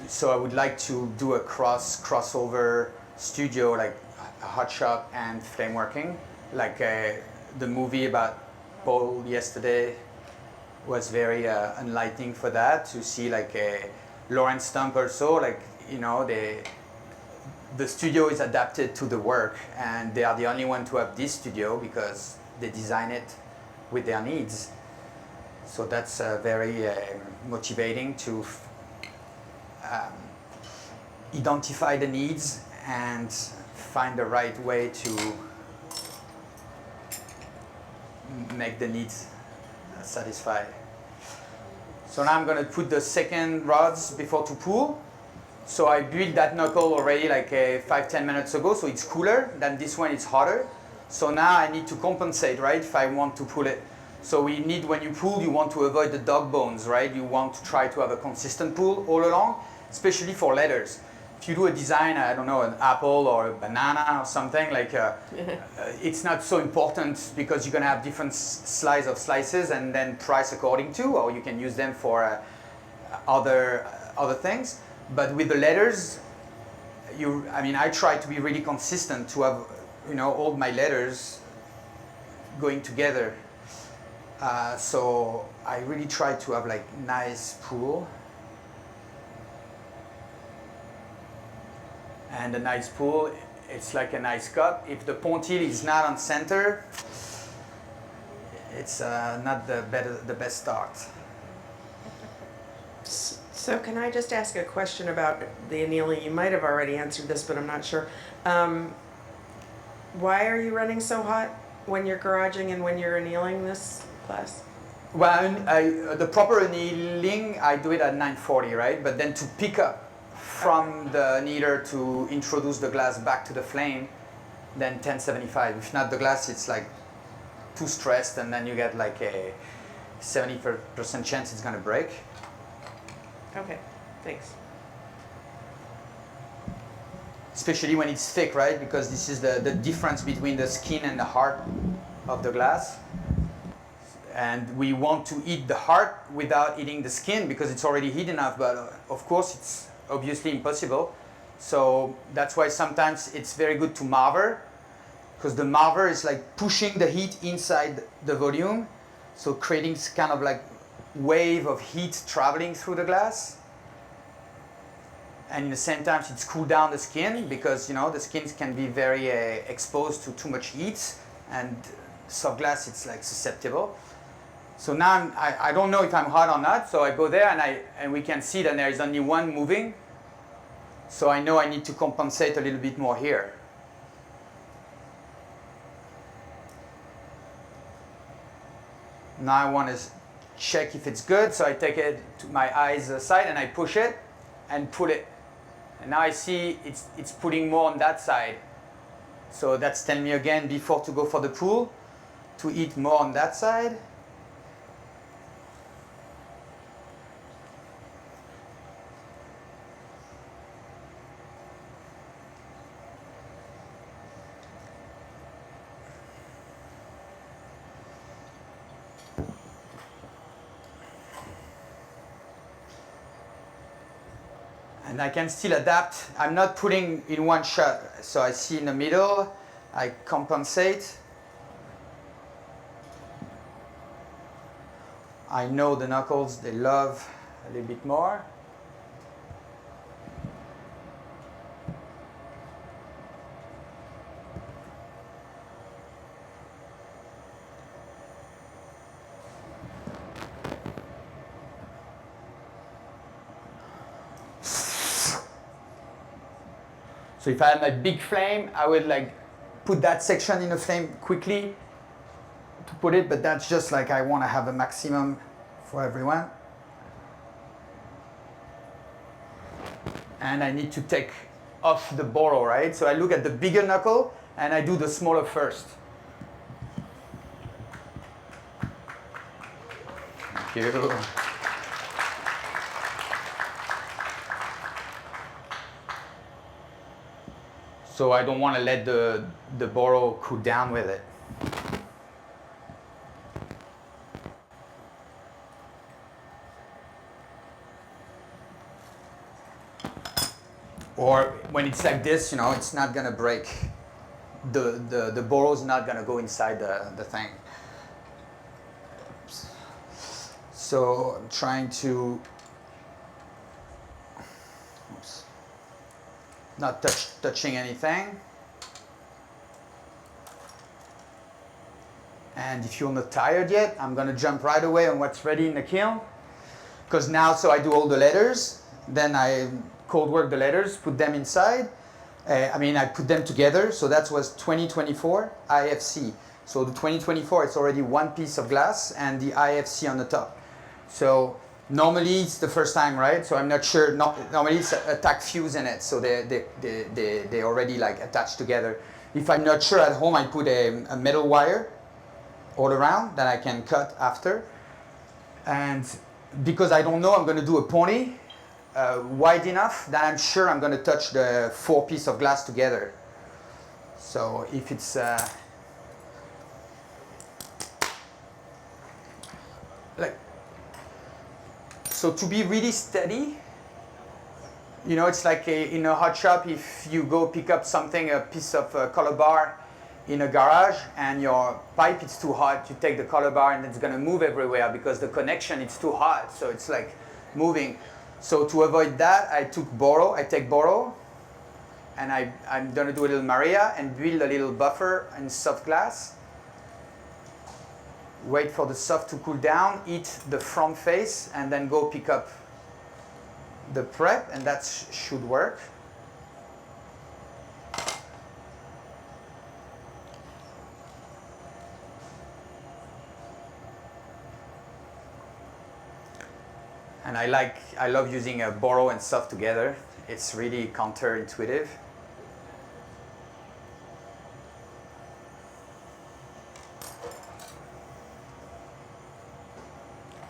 So I would like to do a crossover studio, like a hot shop and flame working, the movie about Paul yesterday was very enlightening for that, to see a Lawrence Stump also, the studio is adapted to the work, and they are the only one to have this studio because they design it with their needs. So that's very motivating to identify the needs and find the right way to make the needs satisfied. So now I'm going to put the second rods before to pull. So I built that knuckle already like 5-10 minutes ago, so it's cooler than this one, it's hotter. So now I need to compensate, right, if I want to pull it. So we need, when you pull, you want to avoid the dog bones, right? You want to try to have a consistent pull all along, especially for letters. If you do a design, I don't know, an apple or a banana or something, like it's not so important because you're going to have different slices and then price according to, or you can use them for other things. But with the letters, I try to be really consistent to have, all my letters going together. So I really try to have like nice pull. And a nice pull, it's like a nice cut. If the pointille is not on center, it's not the best start. So can I just ask a question about the annealing? You might have already answered this, but I'm not sure. Why are you running so hot when you're garaging and when you're annealing this glass? Well, the proper annealing, I do it at 940, right? But then to pick up from the annealer to introduce the glass back to the flame, then 1075. If not, the glass, it's like too stressed, and then you get like a 70% chance it's going to break. Okay, thanks. Especially when it's thick, right? Because this is the difference between the skin and the heart of the glass. And we want to eat the heart without eating the skin because it's already heat enough, but of course it's obviously impossible. So that's why sometimes it's very good to marver, because the marver is like pushing the heat inside the volume, so creating kind of like wave of heat traveling through the glass. And at the same time, it's cool down the skin because the skins can be very exposed to too much heat, and soft glass it's like susceptible. So now I don't know if I'm hot or not. So I go there and we can see that there is only one moving. So I know I need to compensate a little bit more here. Now I want to check if it's good. So I take it to my eyes side and I push it and pull it. And now I see it's pulling more on that side. So that's telling me again before to go for the pull, to eat more on that side. And I can still adapt. I'm not putting in one shot. So I see in the middle, I compensate. I know the knuckles, they love a little bit more. So if I had my big flame, I would like put that section in the flame quickly to put it, but that's just like I want to have a maximum for everyone. And I need to take off the borrow, right? So I look at the bigger knuckle and I do the smaller first. Thank you. So I don't want to let the borrow cool down with it. Or when it's like this, it's not gonna break. The borrow's not gonna go inside the thing. Oops. So I'm trying to not touching anything. And if you're not tired yet, I'm gonna jump right away on what's ready in the kiln. Because now, so I do all the letters, then I cold work the letters, put them inside. I put them together, so that was 2024 IFC. So the 2024, it's already one piece of glass and the IFC on the top. So normally it's the first time, right? So I'm not sure. Normally it's a tack fuse in it, so they already like attached together. If I'm not sure at home, I put a metal wire all around that I can cut after. And because I don't know, I'm going to do a pony wide enough that I'm sure I'm going to touch the 4 pieces of glass together. So if it's so to be really steady, you know, it's like in a hot shop, if you go pick up something, a piece of color bar in a garage, and your pipe is too hot, you take the color bar and it's going to move everywhere because the connection is too hot, so it's like moving. So to avoid that, I take boro, and I'm going to do a little Maria and build a little buffer in soft glass. Wait for the soft to cool down, eat the front face, and then go pick up the prep, and that should work. And I love using a boro and soft together. It's really counterintuitive.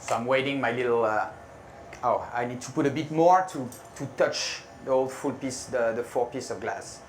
So I'm waiting my little, I need to put a bit more to touch the whole full piece, the 4 pieces of glass.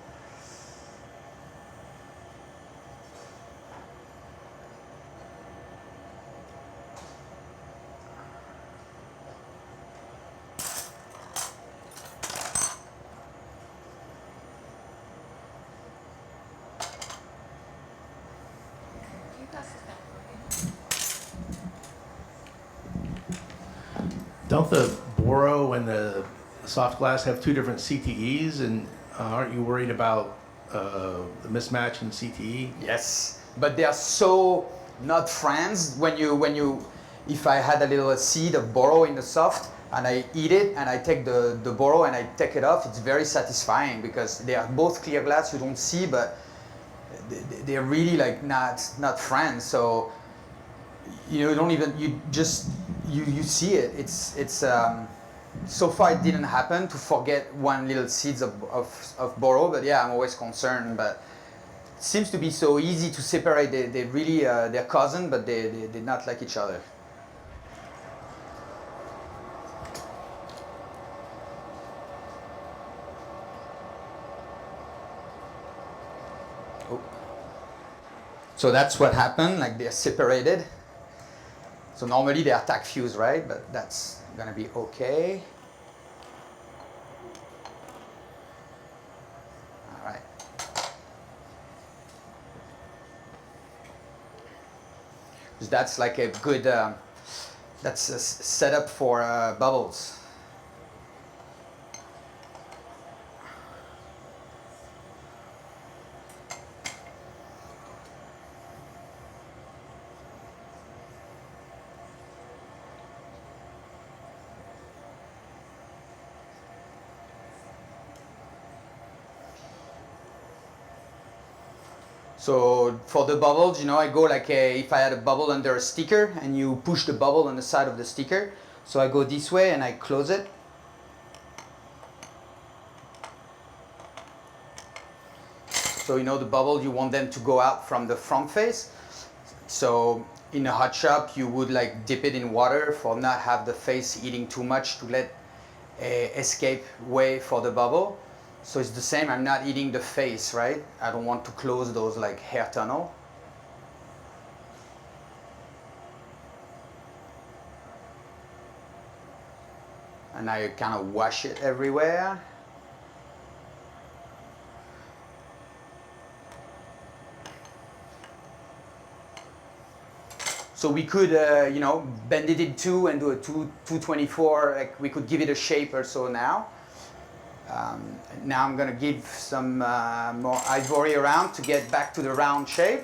Don't the boro and the soft glass have 2 different CTEs, and aren't you worried about the mismatch in CTE? Yes, but they are so not friends. If I had a little seed of boro in the soft and I eat it and I take the boro and I take it off, it's very satisfying because they are both clear glass. You don't see, but they're really like not friends. So you don't even you see it. It's so far it didn't happen to forget one little seeds of boro, but yeah, I'm always concerned. But it seems to be so easy to separate. They really they're cousin, but they're not like each other. Oh. So that's what happened. Like they're separated. So normally they are tack fuse, right? But that's gonna be okay. All right. So that's like a good, that's a setup for bubbles. So for the bubbles, I go like if I had a bubble under a sticker and you push the bubble on the side of the sticker. So I go this way and I close it. So the bubble, you want them to go out from the front face. So in a hot shop, you would like dip it in water for not have the face eating too much to let escape way for the bubble. So it's the same, I'm not eating the face, right? I don't want to close those like hair tunnel. And I kind of wash it everywhere. So we could, bend it in 2 and do a 224. Like we could give it a shape or so now. Now I'm going to give some more ivory around to get back to the round shape.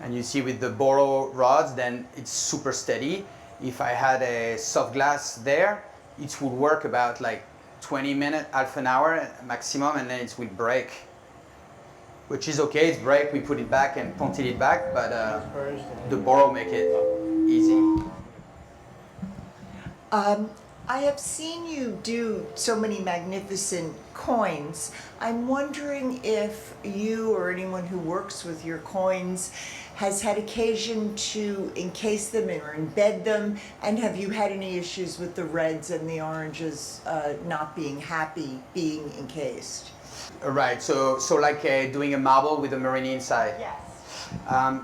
And you see with the borrow rods, then it's super steady. If I had a soft glass there, it would work about like 20 minutes, half an hour maximum, and then it will break. Which is okay, it's break, we put it back and pontil it back, but the borrow make it easy. I have seen you do so many magnificent coins. I'm wondering if you or anyone who works with your coins has had occasion to encase them or embed them, and have you had any issues with the reds and the oranges not being happy being encased? Right, so like doing a marble with a murrine inside. Yes.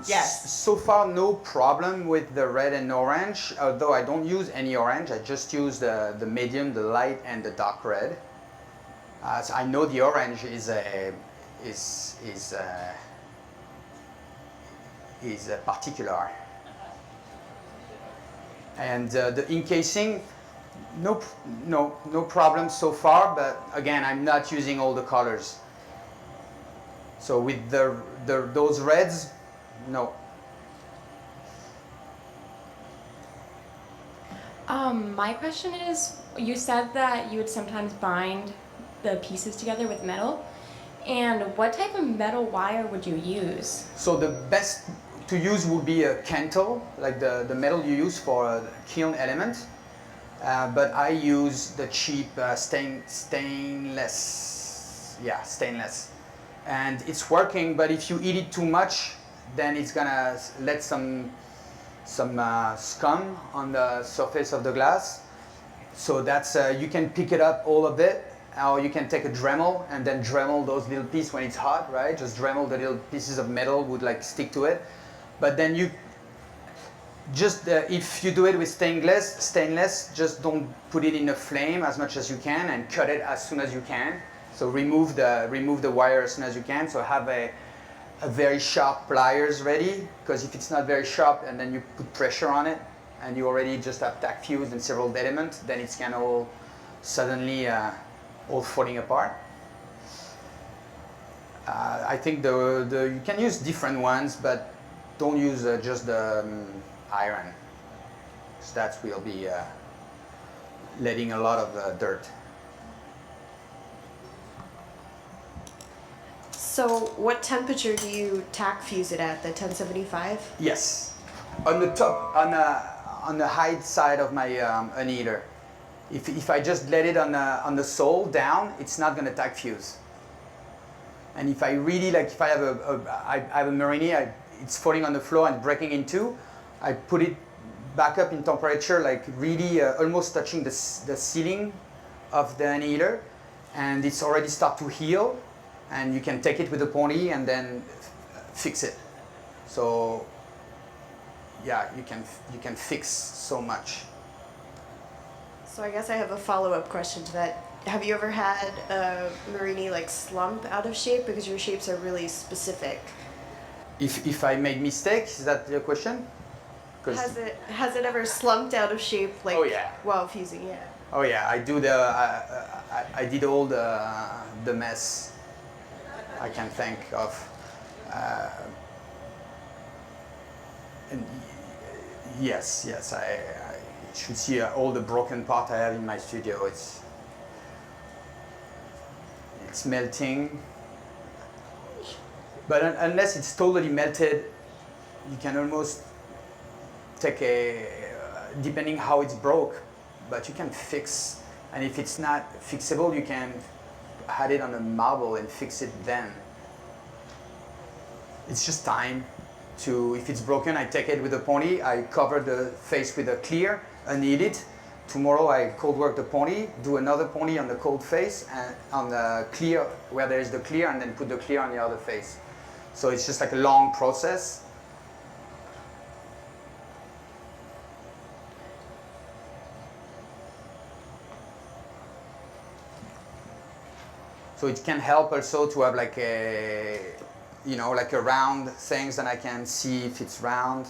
Yes. So far, no problem with the red and orange. Although I don't use any orange, I just use the medium, the light, and the dark red. So I know the orange is particular. And the encasing, no problem so far. But again, I'm not using all the colors. So with those reds, no. My question is, you said that you would sometimes bind the pieces together with metal. And what type of metal wire would you use? So the best to use would be a cantle, like the metal you use for a kiln element. But I use the cheap stainless. Yeah, stainless. And it's working, but if you eat it too much, then it's gonna let some scum on the surface of the glass. So that's you can pick it up all of it, or you can take a Dremel and then Dremel those little pieces when it's hot, right? Just Dremel the little pieces of metal would like stick to it. But then you just if you do it with stainless, just don't put it in a flame as much as you can and cut it as soon as you can. So remove the wire as soon as you can. So have a very sharp pliers ready, because if it's not very sharp and then you put pressure on it and you already just have tack fused and several dead elements, then it's kind of all suddenly all falling apart. I think you can use different ones, but don't use just the iron, because that will be letting a lot of dirt. So what temperature do you tack fuse it at, the 1075? Yes, on the top, on the high side of my annealer. If I just let it on the sole down, it's not going to tack fuse. And if I really if I have I have a murrine, it's falling on the floor and breaking in two, I put it back up in temperature, like really almost touching the ceiling of the annealer, and it's already start to heal. And you can take it with a pony and then fix it. So yeah, you can fix so much. So I guess I have a follow-up question to that. Have you ever had a murrine like slump out of shape, because your shapes are really specific? If I make mistakes, is that your question? Has it ever slumped out of shape, like while fusing? Yeah. Oh yeah, I do I did all the mess I can think of. And yes, I should see all the broken part I have in my studio. It's melting. But unless it's totally melted, you can almost take depending how it's broke, but you can fix. And if it's not fixable, you can add it on a marble and fix it then. It's just time to, if it's broken, I take it with a pony, I cover the face with a clear, anneal it. Tomorrow I cold work the pony, do another pony on the cold face and on the clear, where there is the clear, and then put the clear on the other face. So it's just like a long process. So it can help also to have like a, like a round things, and I can see if it's round.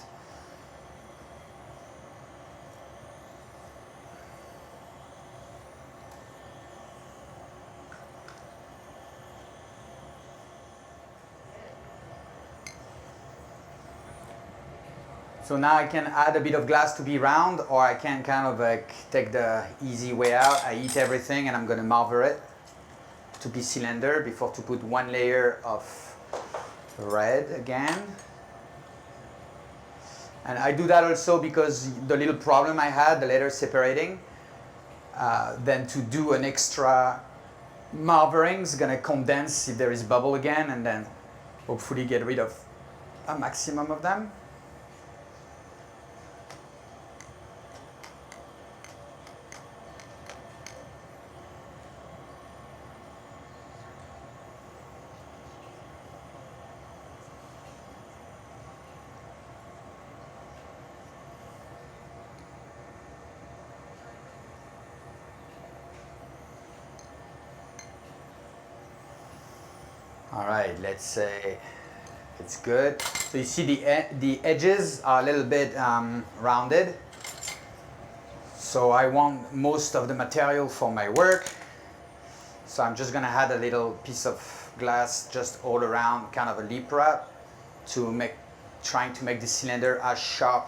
So now I can add a bit of glass to be round, or I can kind of like take the easy way out. I eat everything and I'm going to marble it to be cylinder before to put one layer of red again. And I do that also because the little problem I had, the letters separating, then to do an extra marbling is going to condense if there is bubble again, and then hopefully get rid of a maximum of them. All right, let's say it's good. So you see the edges are a little bit rounded. So I want most of the material for my work. So I'm just gonna add a little piece of glass just all around, kind of a lip wrap, trying to make the cylinder as sharp.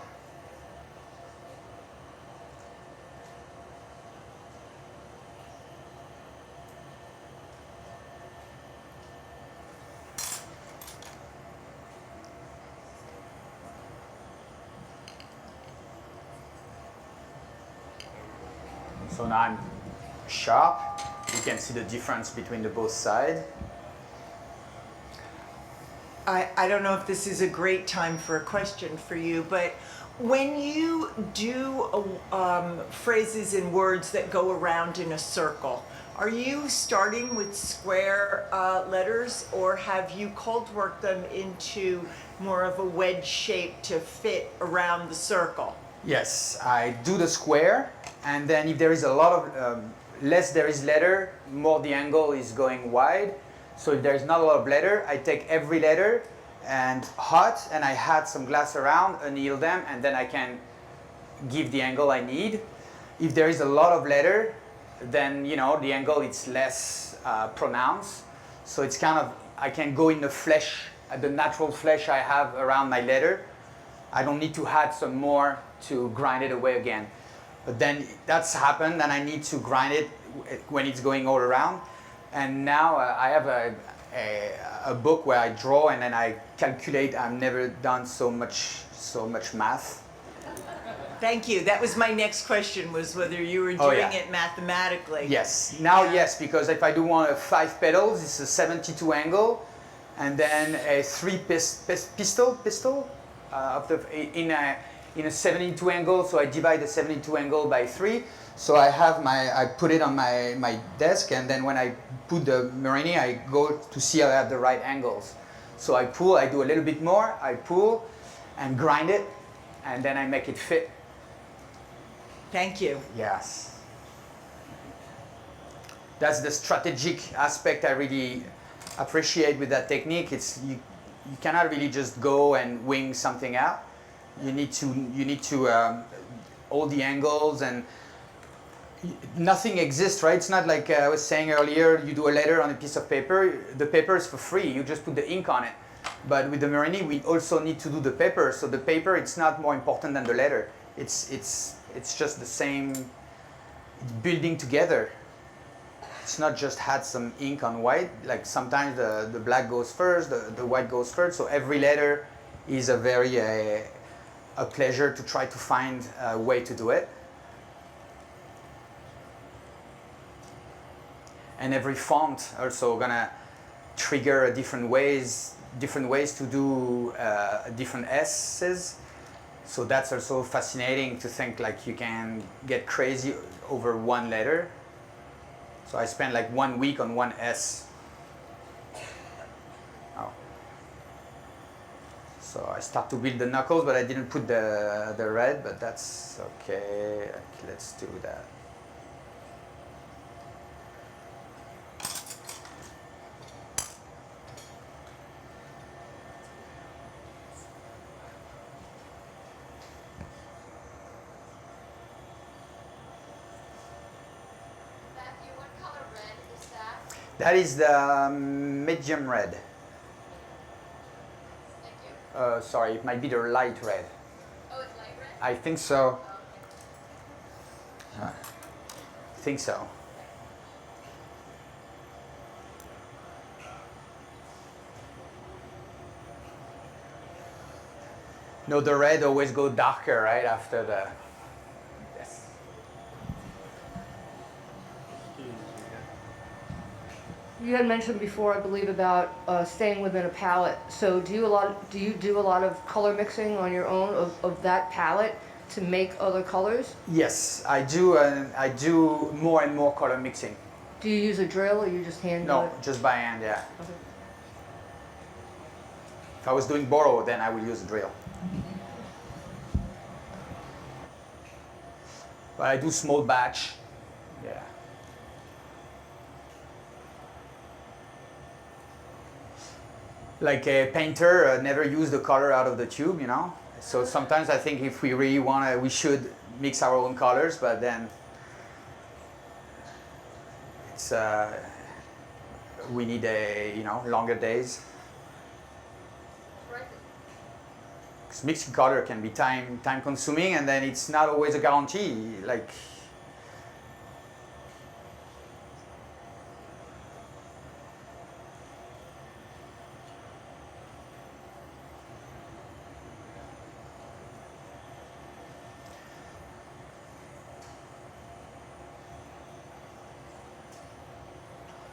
So now I'm sharp. You can see the difference between the both sides. I don't know if this is a great time for a question for you, but when you do phrases and words that go around in a circle, are you starting with square letters, or have you cold worked them into more of a wedge shape to fit around the circle? Yes, I do the square, and then if there is a lot of less there is letter, more the angle is going wide. So if there is not a lot of letter, I take every letter and hot, and I add some glass around, anneal them, and then I can give the angle I need. If there is a lot of letter, then the angle is less pronounced. So it's kind of, I can go in the flesh, the natural flesh I have around my letter. I don't need to add some more to grind it away again. But then that's happened, and I need to grind it when it's going all around. And now I have a book where I draw and then I calculate. I've never done so much math. Thank you. That was my next question, was whether you were doing it mathematically. Yes. Now, yes, because if I do want 5 pedals, it's a 72 angle, and then a 3 pistol in a 72 angle. So I divide the 72 angle by 3. So I put it on my desk, and then when I put the murrine, I go to see I have the right angles. So I pull, I do a little bit more, I pull and grind it, and then I make it fit. Thank you. Yes. That's the strategic aspect I really appreciate with that technique. It's you cannot really just go and wing something out. You need to all the angles, and nothing exists, right? It's not like I was saying earlier, you do a letter on a piece of paper, the paper is for free, you just put the ink on it. But with the murrine, we also need to do the paper, so the paper, it's not more important than the letter. It's just the same, it's building together. It's not just had some ink on white, like sometimes the black goes first, the white goes first, so every letter is a pleasure to try to find a way to do it. And every font also gonna trigger different ways to do different S's. So that's also fascinating to think like you can get crazy over one letter. So I spent like 1 week on one S. Oh. So I start to build the knuckles, but I didn't put the red, but that's okay. Let's do that. That is the medium red. Thank you. Sorry, it might be the light red. Oh, I think so. I think so. No, the red always go darker right after the. Yes. You had mentioned before, I believe, about staying within a palette. So do you do a lot of color mixing on your own of that palette to make other colors? Yes, I do, and I do more and more color mixing. Do you use a drill or you just hand do No, it? just by hand, yeah. Okay. If I was doing borrow, then I would use a drill. But I do small batch. Yeah. Like a painter never use the color out of the tube, you know. So sometimes I think if we really want to, we should mix our own colors, but then it's we need longer days. Because mixing color can be time consuming, and then it's not always a guarantee. Like.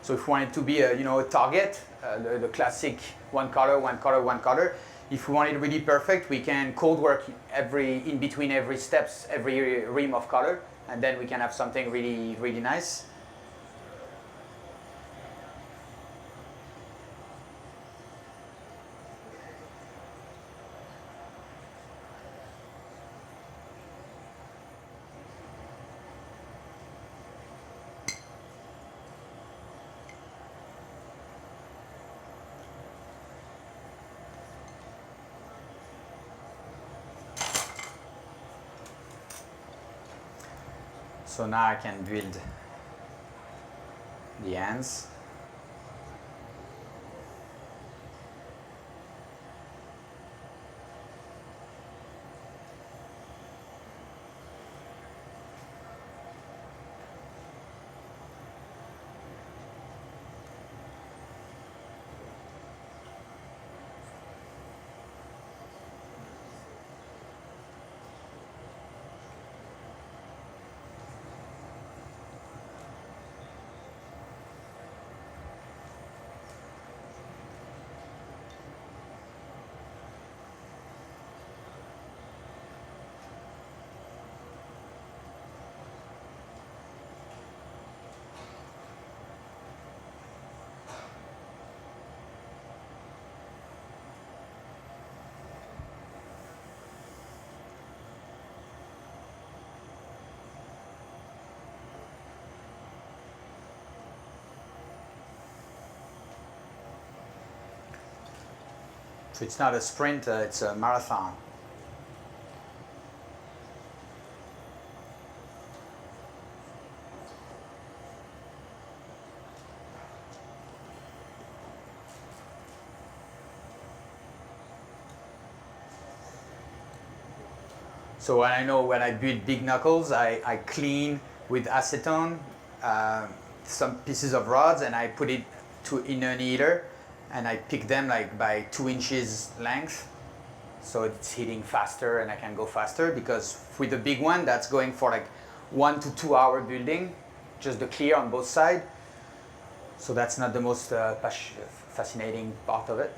So if we want it to be a target, the classic one color, one color, one color. If we want it really perfect, we can cold work in between every steps, every rim of color, and then we can have something really, really nice. So now I can build the ends. So it's not a sprint, it's a marathon. So I know when I build big knuckles, I clean with acetone some pieces of rods and I put it in an heater and I pick them like by 2 inches length. So it's heating faster and I can go faster because with the big one, that's going for like 1 to 2 hour building, just the clear on both sides. So that's not the most fascinating part of it.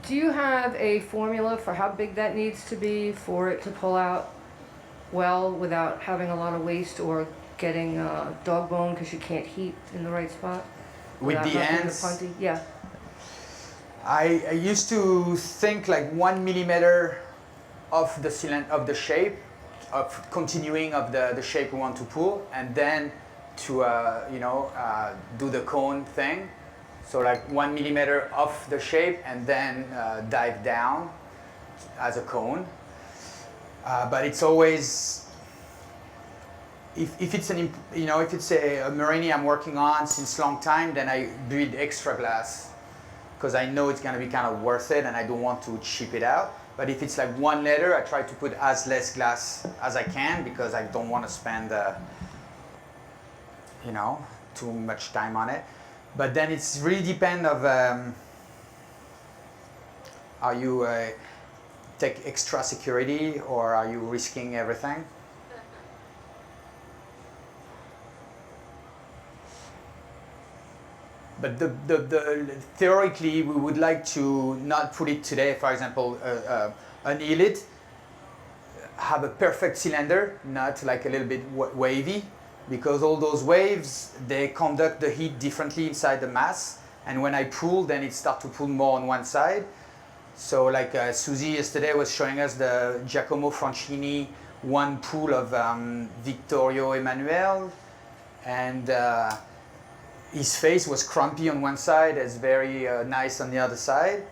Do you have a formula for how big that needs to be for it to pull out well without having a lot of waste or getting dog bone because you can't heat in the right spot? With Without the not being ends? punty? Yeah. I used to think like 1 millimeter of the shape, of continuing of the shape we want to pull, and then to do the cone thing. So like 1 millimeter of the shape, and then dive down as a cone. But it's always, if it's a murrine I'm working on since long time, then I build extra glass because I know it's going to be kind of worth it and I don't want to cheap it out. But if it's like 1 letter, I try to put as less glass as I can because I don't want to spend too much time on it. But then it's really depend of are you take extra security or are you risking everything? But theoretically, we would like to not put it today. For example, anneal it, have a perfect cylinder, not like a little bit wavy, because all those waves, they conduct the heat differently inside the mass. And when I pull, then it starts to pull more on one side. So like Susie yesterday was showing us the Giacomo Francini one pull of Vittorio Emanuele, and his face was crumpy on one side, it's very nice on the other side.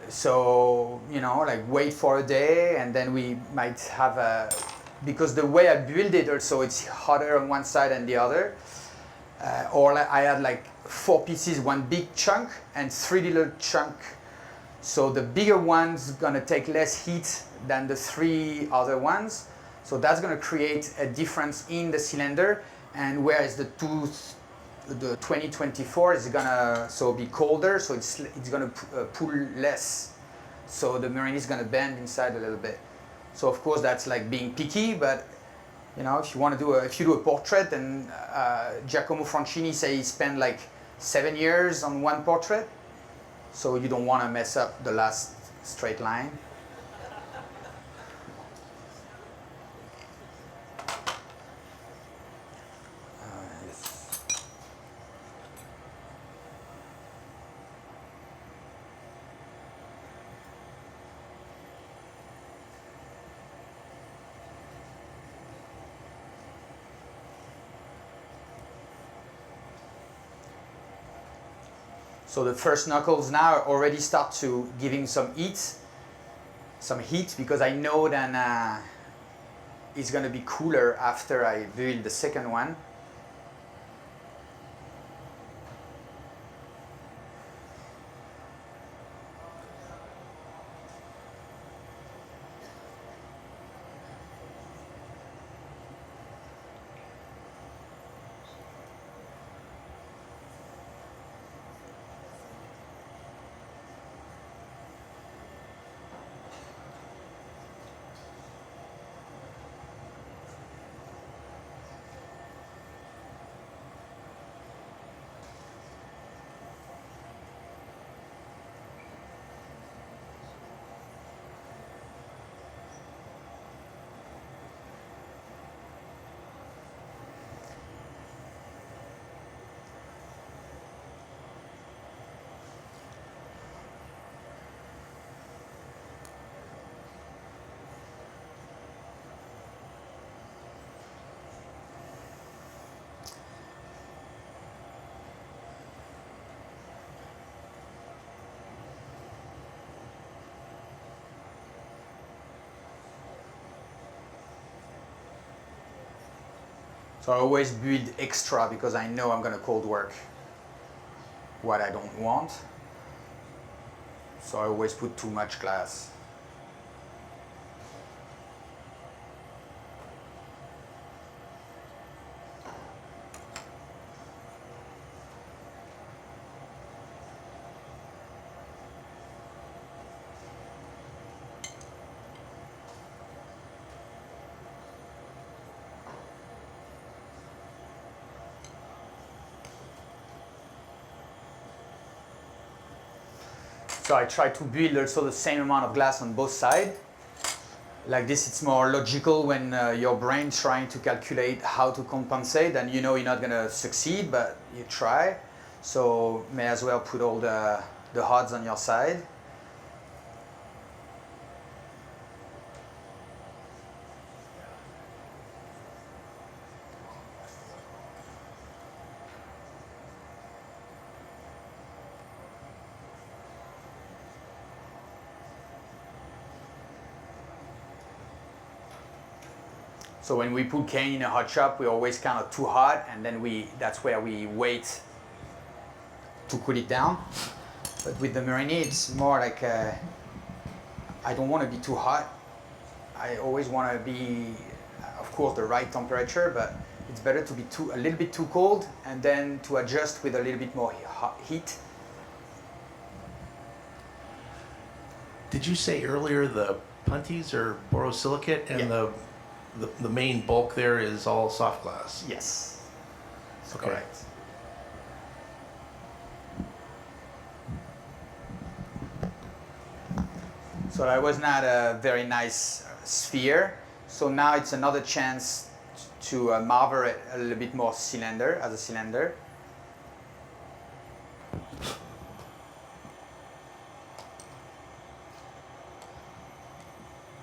So, like wait for a day and then we might have because the way I build it also, it's hotter on one side and the other. Or I had like 4 pieces, one big chunk and 3 little chunks. So the bigger one's gonna take less heat than the 3 other ones. So that's gonna create a difference in the cylinder. And whereas the 2024 is gonna be colder, so it's gonna pull less. So the murrine is gonna bend inside a little bit. So of course that's like being picky, but if you want to do a portrait, and Giacomo Francini say he spent like 7 years on one portrait, so you don't want to mess up the last straight line. So the first knuckles now already start to giving some heat, because I know then it's going to be cooler after I build the second one. So I always build extra because I know I'm going to cold work what I don't want. So I always put too much glass. So I try to build also the same amount of glass on both sides. Like this, it's more logical when your brain trying to calculate how to compensate, and you're not going to succeed, but you try. So may as well put all the the odds on your side. So when we put cane in a hot shop, we're always kind of too hot, and then that's where we wait to cool it down. But with the murrine, it's more like I don't want to be too hot. I always want to be, of course, the right temperature, but it's better to be a little bit too cold, and then to adjust with a little bit more heat. Did you say earlier the punties are borosilicate and the main bulk there is all soft glass? Yes, okay. Correct. So that was not a very nice sphere. So now it's another chance to marble it a little bit more as a cylinder.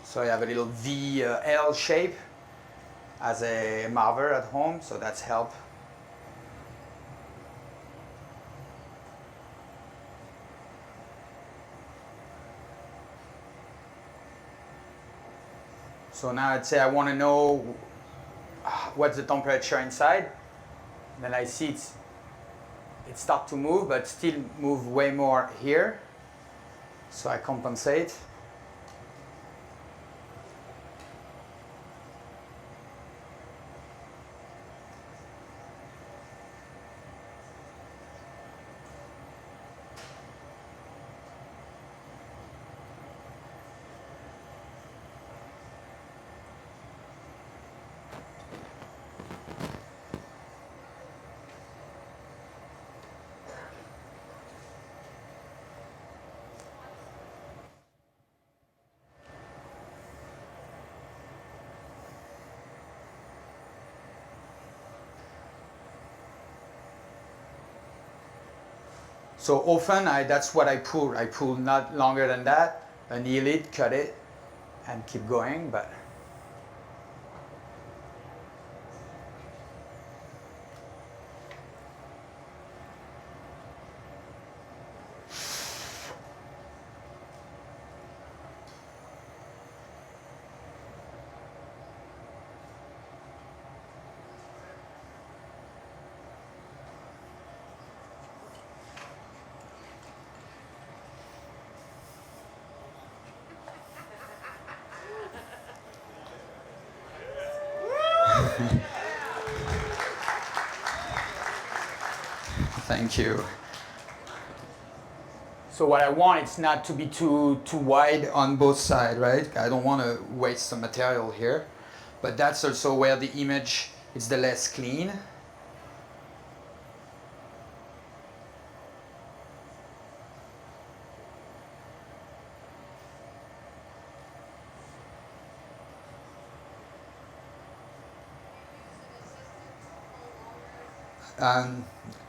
So I have a little L shape as a marble at home, so that's help. So now I'd say I want to know what's the temperature inside. Then I see it start to move, but still move way more here. So I compensate. So often that's what I pull. I pull not longer than that, anneal it, cut it, and keep going. But thank you. So what I want is not to be too wide on both sides, right? I don't want to waste some material here. But that's also where the image is the less clean.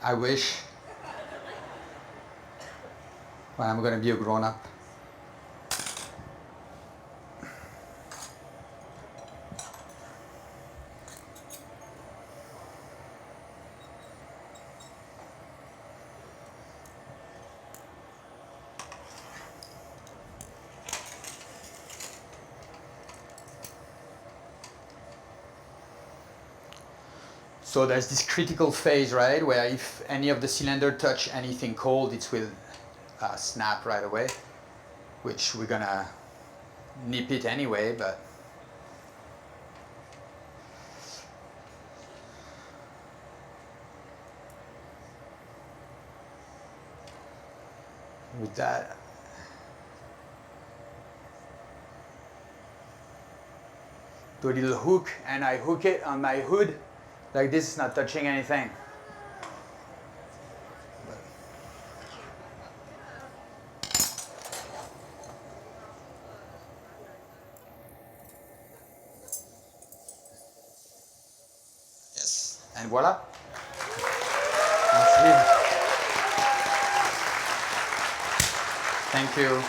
I wish. But I'm going to be a grown-up. So there's this critical phase, right, where if any of the cylinder touch anything cold, it will snap right away, which we're gonna nip it anyway, but with that, do a little hook, and I hook it on my hood like this, not touching anything. Yes, and voila. That's it. Thank you.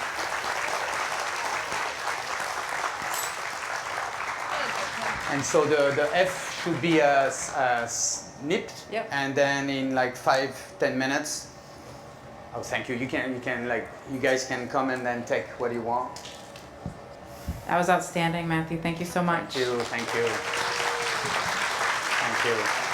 And so the F should be snipped, Yep. and then in like 5-10 minutes. Oh, thank you. You can like, you guys can come and then take what you want. That was outstanding, Matthew. Thank you so much. Thank you. Thank you. Thank you.